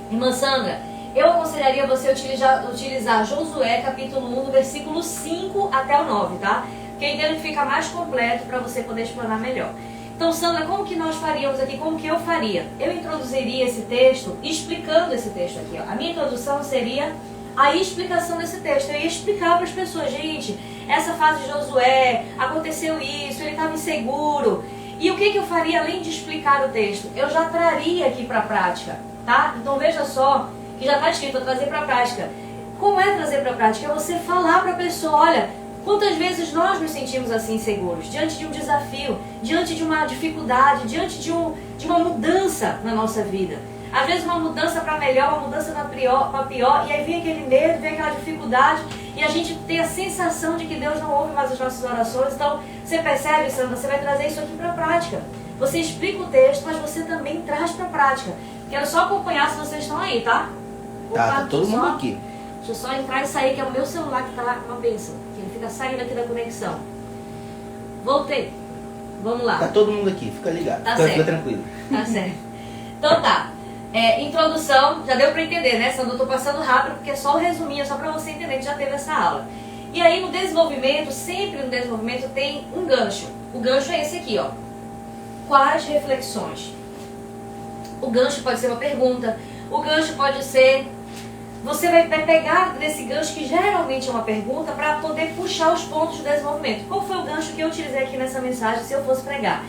[SPEAKER 2] Irmã Sandra, eu aconselharia você utilizar Josué capítulo 1, do versículo 5 até o 9, tá? Porque eu entendo que fica mais completo para você poder explanar melhor. Então, Sandra, como que nós faríamos aqui? Como que eu faria? Eu introduziria esse texto explicando esse texto aqui. Ó. A minha introdução seria a explicação desse texto. Eu ia explicar para as pessoas, gente, essa fase de Josué, aconteceu isso, ele estava inseguro. E o que eu faria além de explicar o texto? Eu já traria aqui para a prática, tá? Então, veja só, que já está escrito, trazer para a prática. Como é trazer para a prática? É você falar para a pessoa, olha, quantas vezes nós nos sentimos assim inseguros, diante de um desafio, diante de uma dificuldade, diante de uma mudança na nossa vida. Às vezes uma mudança para melhor, uma mudança para pior, e aí vem aquele medo, vem aquela dificuldade, e a gente tem a sensação de que Deus não ouve mais as nossas orações. Então, você percebe, Sandra, você vai trazer isso aqui para a prática. Você explica o texto, mas você também traz para a prática. Quero só acompanhar se vocês estão aí, tá?
[SPEAKER 1] Tá todo mundo aqui.
[SPEAKER 2] Deixa eu só entrar e sair, que é o meu celular que tá uma bênção. Que ele fica saindo aqui da conexão. Voltei. Vamos lá.
[SPEAKER 1] Tá todo mundo aqui, fica ligado.
[SPEAKER 2] Tá
[SPEAKER 1] Fica
[SPEAKER 2] certo.
[SPEAKER 1] tranquilo.
[SPEAKER 2] Tá certo. Então tá. Introdução, já deu pra entender, né? Sandra, eu tô passando rápido porque é só o resuminho, só pra você entender que já teve essa aula. E aí no desenvolvimento, sempre no desenvolvimento tem um gancho. O gancho é esse aqui, ó. Quais reflexões? O gancho pode ser uma pergunta. O gancho pode ser... Você vai pegar nesse gancho, que geralmente é uma pergunta, para poder puxar os pontos do desenvolvimento. Qual foi o gancho que eu utilizei aqui nessa mensagem se eu fosse pregar?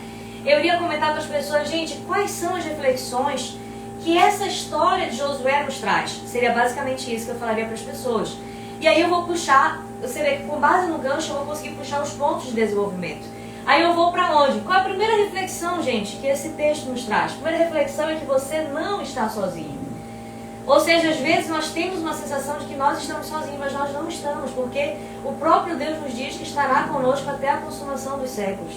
[SPEAKER 2] Eu iria comentar para as pessoas, gente, quais são as reflexões que essa história de Josué nos traz? Seria basicamente isso que eu falaria para as pessoas. E aí eu vou puxar, você vê que com base no gancho eu vou conseguir puxar os pontos de desenvolvimento. Aí eu vou para onde? Qual é a primeira reflexão, gente, que esse texto nos traz? A primeira reflexão é que você não está sozinho. Ou seja, às vezes nós temos uma sensação de que nós estamos sozinhos, mas nós não estamos, porque o próprio Deus nos diz que estará conosco até a consumação dos séculos.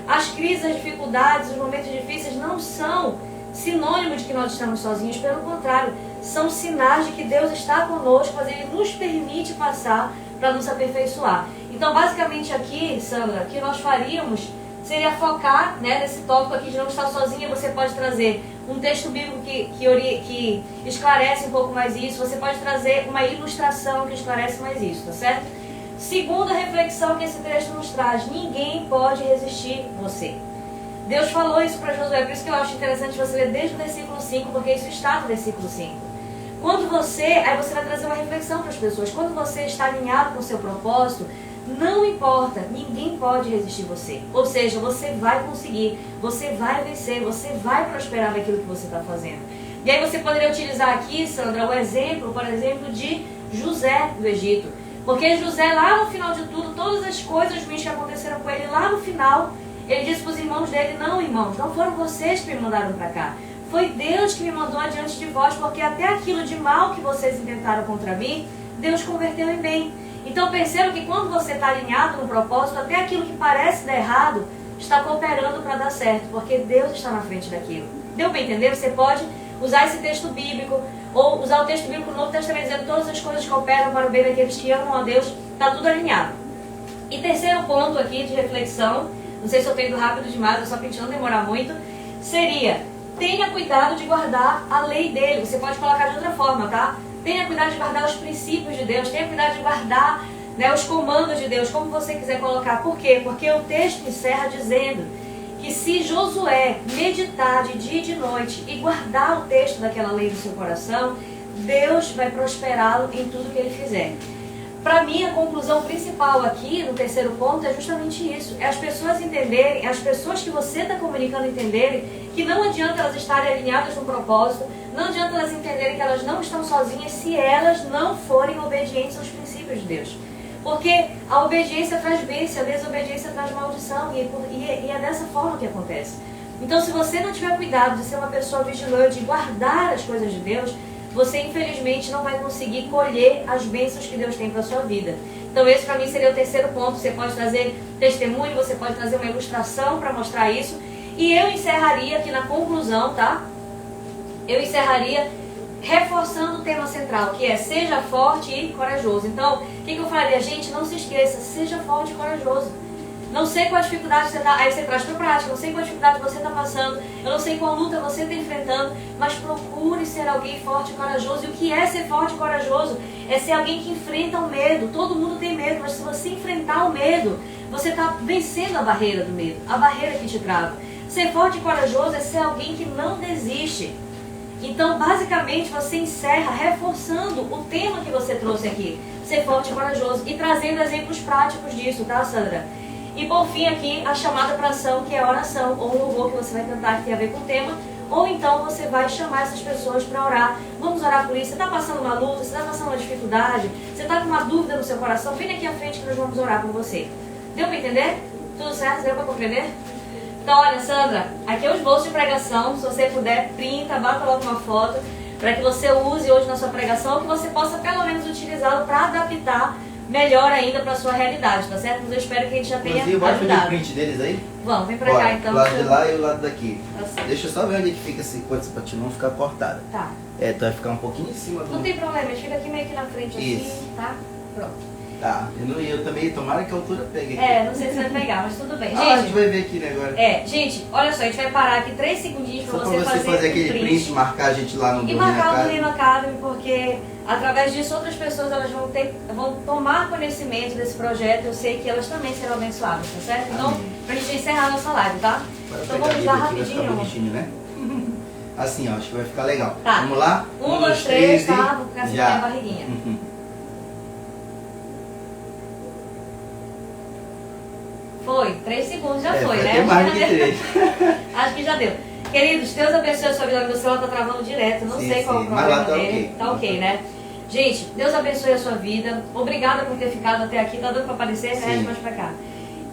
[SPEAKER 2] As crises, as dificuldades, os momentos difíceis não são sinônimo de que nós estamos sozinhos, pelo contrário, são sinais de que Deus está conosco, mas Ele nos permite passar para nos aperfeiçoar. Então, basicamente aqui, Sandra, o que nós faríamos seria focar, né, nesse tópico aqui de não estar sozinha. Você pode trazer um texto bíblico que esclarece um pouco mais isso, você pode trazer uma ilustração que esclarece mais isso, tá certo? Segunda reflexão que esse texto nos traz: ninguém pode resistir você. Deus falou isso para Josué, por isso que eu acho interessante você ler desde o versículo 5, porque isso está no versículo 5. Quando aí você vai trazer uma reflexão para as pessoas, quando você está alinhado com o seu propósito, não importa, ninguém pode resistir você. Ou seja, você vai conseguir, você vai vencer, você vai prosperar naquilo que você está fazendo. E aí você poderia utilizar aqui, Sandra, o exemplo, por exemplo, de José do Egito. Porque José, lá no final de tudo, todas as coisas ruins que aconteceram com ele, lá no final, ele disse para os irmãos dele: não, irmãos, não foram vocês que me mandaram para cá. Foi Deus que me mandou adiante de vós, porque até aquilo de mal que vocês intentaram contra mim, Deus converteu em bem. Então perceba que quando você está alinhado no propósito, até aquilo que parece dar errado, está cooperando para dar certo, porque Deus está na frente daquilo. Deu para entender? Você pode usar esse texto bíblico, ou usar o texto bíblico do Novo Testamento, dizendo todas as coisas cooperam para o bem daqueles que amam a Deus, está tudo alinhado. E terceiro ponto aqui de reflexão, não sei se eu estou indo rápido demais, eu só para não demorar muito, seria: tenha cuidado de guardar a lei dele. Você pode colocar de outra forma, tá? Tenha cuidado de guardar os princípios de Deus, tenha cuidado de guardar, né, os comandos de Deus, como você quiser colocar. Por quê? Porque o texto encerra dizendo que se Josué meditar de dia e de noite e guardar o texto daquela lei no seu coração, Deus vai prosperá-lo em tudo que ele fizer. Para mim, a conclusão principal aqui, no terceiro ponto, é justamente isso. É as pessoas entenderem, as pessoas que você está comunicando entenderem que não adianta elas estarem alinhadas no propósito, não adianta elas entenderem que elas não estão sozinhas se elas não forem obedientes aos princípios de Deus. Porque a obediência traz bênção, a desobediência traz maldição, e é dessa forma que acontece. Então, se você não tiver cuidado de ser uma pessoa vigilante, de guardar as coisas de Deus, você infelizmente não vai conseguir colher as bênçãos que Deus tem para a sua vida. Então esse para mim seria o terceiro ponto. Você pode trazer testemunho, você pode trazer uma ilustração para mostrar isso. E eu encerraria aqui na conclusão, tá? Eu encerraria reforçando o tema central, que é: seja forte e corajoso. Então, o que eu falaria? Gente, não se esqueça, seja forte e corajoso. Não sei qual dificuldade você está, aí você traz para a prática, não sei qual dificuldade você está passando, eu não sei qual luta você está enfrentando, mas procure ser alguém forte e corajoso. E o que é ser forte e corajoso? É ser alguém que enfrenta o medo. Todo mundo tem medo, mas se você enfrentar o medo, você está vencendo a barreira do medo, a barreira que te trava. Ser forte e corajoso é ser alguém que não desiste. Então, basicamente, você encerra reforçando o tema que você trouxe aqui, ser forte e corajoso, e trazendo exemplos práticos disso, tá, Sandra? E por fim aqui, a chamada para ação, que é a oração, ou o louvor que você vai cantar que tem a ver com o tema, ou então você vai chamar essas pessoas para orar. Vamos orar por isso. Você está passando uma luta, você está passando uma dificuldade, você está com uma dúvida no seu coração, vem aqui à frente que nós vamos orar por você. Deu para entender? Tudo certo? Deu para compreender? Então, olha, Sandra, aqui é o esboço de pregação. Se você puder, printa, bata logo uma foto, para que você use hoje na sua pregação, que você possa pelo menos utilizá-lo para adaptar melhor ainda para a sua realidade, tá certo? Mas eu espero que a gente já tenha
[SPEAKER 1] bora
[SPEAKER 2] ajudado.
[SPEAKER 1] pedir o print deles aí?
[SPEAKER 2] Vamos, vem pra cá então.
[SPEAKER 1] O lado de lá e o lado daqui.
[SPEAKER 2] Tá certo.
[SPEAKER 1] Deixa eu só ver onde é que fica esse coisa pra te não ficar cortada.
[SPEAKER 2] Tá.
[SPEAKER 1] É, tu vai ficar um pouquinho em cima do...
[SPEAKER 2] Não tem problema, a gente fica aqui meio que na frente
[SPEAKER 1] Isso.
[SPEAKER 2] assim, tá? Pronto.
[SPEAKER 1] Tá, eu também, tomara que a altura pegue aqui.
[SPEAKER 2] É, não sei se vai pegar, mas tudo bem.
[SPEAKER 1] Ah, a gente
[SPEAKER 2] Gente,
[SPEAKER 1] vai ver aqui, né, agora.
[SPEAKER 2] gente, olha só, a gente vai parar aqui 3 segundinhos pra
[SPEAKER 1] Só
[SPEAKER 2] você
[SPEAKER 1] pra você fazer aquele print, marcar a gente lá no
[SPEAKER 2] e
[SPEAKER 1] Dorina
[SPEAKER 2] marcar o
[SPEAKER 1] Academy.
[SPEAKER 2] Dorina Academy, porque através disso outras pessoas elas vão tomar conhecimento desse projeto. Eu sei que elas também serão abençoadas, tá certo? Então, pra gente encerrar a nossa live, tá?
[SPEAKER 1] Bora
[SPEAKER 2] Então
[SPEAKER 1] pegar
[SPEAKER 2] vamos lá
[SPEAKER 1] aqui, vai ficar
[SPEAKER 2] rapidinho.
[SPEAKER 1] bonitinho, né? Assim, ó, acho que vai ficar legal.
[SPEAKER 2] Tá.
[SPEAKER 1] Vamos lá?
[SPEAKER 2] 1, 2, 3, tá?
[SPEAKER 1] e
[SPEAKER 2] Vou ficar assim
[SPEAKER 1] já.
[SPEAKER 2] na minha barriguinha. Foi, 3 segundos já foi,
[SPEAKER 1] vai
[SPEAKER 2] né?
[SPEAKER 1] ter mais do que
[SPEAKER 2] Acho que já
[SPEAKER 1] 3.
[SPEAKER 2] deu. Acho que já deu. Queridos, Deus abençoe a sua vida. Meu celular tá travando direto, não
[SPEAKER 1] Sim,
[SPEAKER 2] sei qual é o
[SPEAKER 1] sim, mas lá
[SPEAKER 2] problema
[SPEAKER 1] tá
[SPEAKER 2] dele.
[SPEAKER 1] ok.
[SPEAKER 2] Tá ok, né? Gente, Deus abençoe a sua vida. Obrigada por ter ficado até aqui. Tá dando pra aparecer?
[SPEAKER 1] Sim.
[SPEAKER 2] Mais pra cá.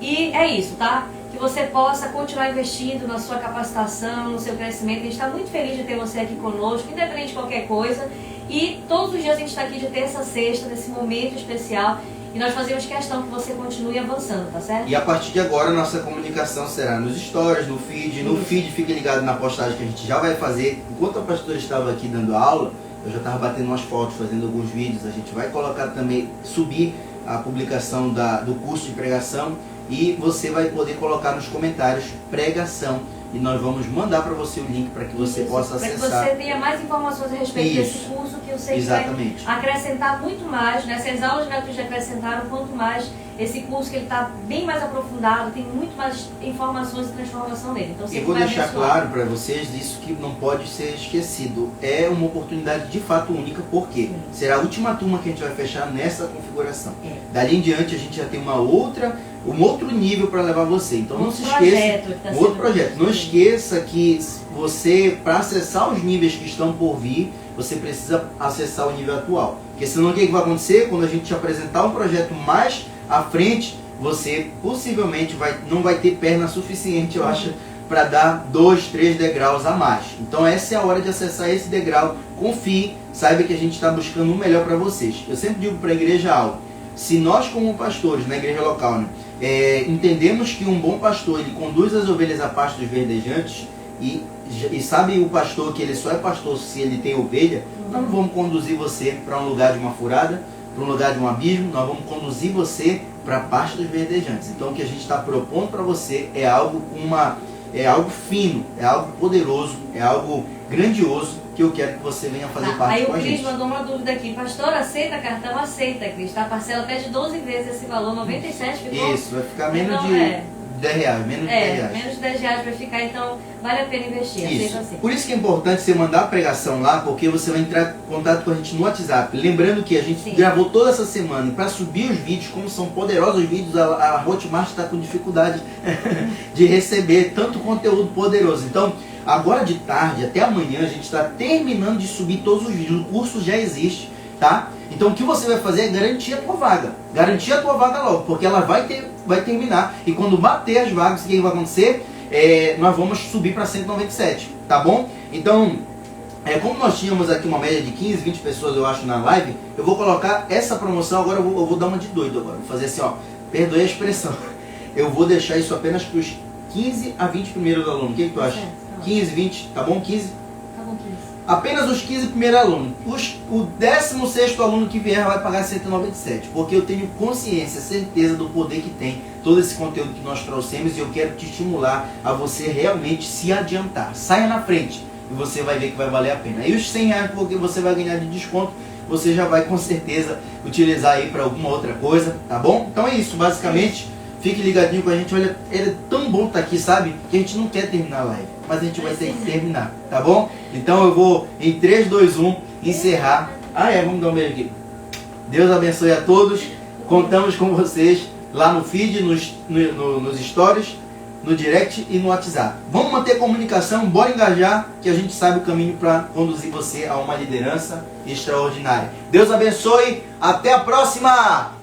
[SPEAKER 2] E é isso, tá? que você possa continuar investindo na sua capacitação, no seu crescimento. A gente está muito feliz de ter você aqui conosco, independente de qualquer coisa. E todos os dias a gente está aqui de terça a sexta, nesse momento especial. E nós fazemos questão que você continue avançando, tá certo?
[SPEAKER 1] E a partir de agora, nossa comunicação será nos stories, no feed. No feed, fique ligado na postagem que a gente já vai fazer. Enquanto a pastora estava aqui dando aula, eu já estava batendo umas fotos, fazendo alguns vídeos. A gente vai colocar também, subir a publicação do curso de pregação. E você vai poder colocar nos comentários pregação. E nós vamos mandar para você o link para que você possa acessar.
[SPEAKER 2] Para que você tenha mais informações a respeito desse curso, que eu sei que vai acrescentar muito mais, né? Se as aulas gratuitas acrescentaram, quanto mais esse curso, que ele está bem mais aprofundado, tem muito mais informações e transformação nele. Então,
[SPEAKER 1] eu vou deixar claro para vocês isso que não pode ser esquecido. É uma oportunidade de fato única, porque será a última turma que a gente vai fechar nessa configuração. Dali em diante a gente já tem um outro nível para levar você. Então não se esqueça, outro projeto. Não esqueça que você, para acessar os níveis que estão por vir, você precisa acessar o nível atual. Porque senão o que vai acontecer? Quando a gente te apresentar um projeto mais à frente, você possivelmente não vai ter perna suficiente, eu acho, para dar 2, 3 degraus a mais. Então essa é a hora de acessar esse degrau. Confie, saiba que a gente está buscando o melhor para vocês. Eu sempre digo para a igreja algo. Se nós, como pastores na igreja local, entendemos que um bom pastor, ele conduz as ovelhas à pasto dos verdejantes, e sabe o pastor que ele só é pastor se ele tem ovelha, nós não vamos conduzir você para um lugar de uma furada, para um lugar de um abismo, nós vamos conduzir você para a pasto dos verdejantes. Então o que a gente está propondo para você é algo fino, é algo poderoso, é algo grandioso, que eu quero que você venha fazer parte com a gente.
[SPEAKER 2] Aí o Cris mandou uma dúvida aqui. Pastor, aceita cartão? Aceita, Cris. Tá? Parcela até de 12 vezes esse valor, 97 ficou?
[SPEAKER 1] Isso, vai ficar menos de 10 reais, menos de 10 reais.
[SPEAKER 2] Menos de 10 reais vai ficar, então vale a pena investir.
[SPEAKER 1] Isso. Por isso que é importante você mandar a pregação lá, porque você vai entrar em contato com a gente no WhatsApp. Lembrando que a gente gravou toda essa semana, e para subir os vídeos, como são poderosos os vídeos, a Hotmart está com dificuldade de receber tanto conteúdo poderoso. Então, agora de tarde, até amanhã, a gente está terminando de subir todos os vídeos. O curso já existe, tá? Então o que você vai fazer é garantir a tua vaga. Garantir a tua vaga logo, porque ela vai terminar. E quando bater as vagas, o que vai acontecer? Nós vamos subir para 197, tá bom? Então, como nós tínhamos aqui uma média de 15, 20 pessoas, eu acho, na live, eu vou colocar essa promoção, agora eu vou dar uma de doido agora. Vou fazer assim, ó, perdoe a expressão. Eu vou deixar isso apenas para os 15 a 20 primeiros alunos. O que tu acha? 15, 20, tá bom? 15?
[SPEAKER 2] Tá bom, 15.
[SPEAKER 1] Apenas os 15 primeiros alunos. O 16º aluno que vier vai pagar 197, porque eu tenho consciência, certeza do poder que tem todo esse conteúdo que nós trouxemos, e eu quero te estimular a você realmente se adiantar. Saia na frente e você vai ver que vai valer a pena. E os 100 reais porque você vai ganhar de desconto, você já vai com certeza utilizar aí para alguma outra coisa, tá bom? Então é isso, basicamente. Fique ligadinho com a gente. Olha, é tão bom estar aqui, sabe? Que a gente não quer terminar a live, mas a gente vai ter que terminar, tá bom? Então eu vou, em 3, 2, 1, encerrar. Vamos dar um beijo aqui. Deus abençoe a todos. Contamos com vocês lá no feed, nos stories, no direct e no WhatsApp. Vamos manter comunicação, bora engajar, que a gente sabe o caminho para conduzir você a uma liderança extraordinária. Deus abençoe. Até a próxima!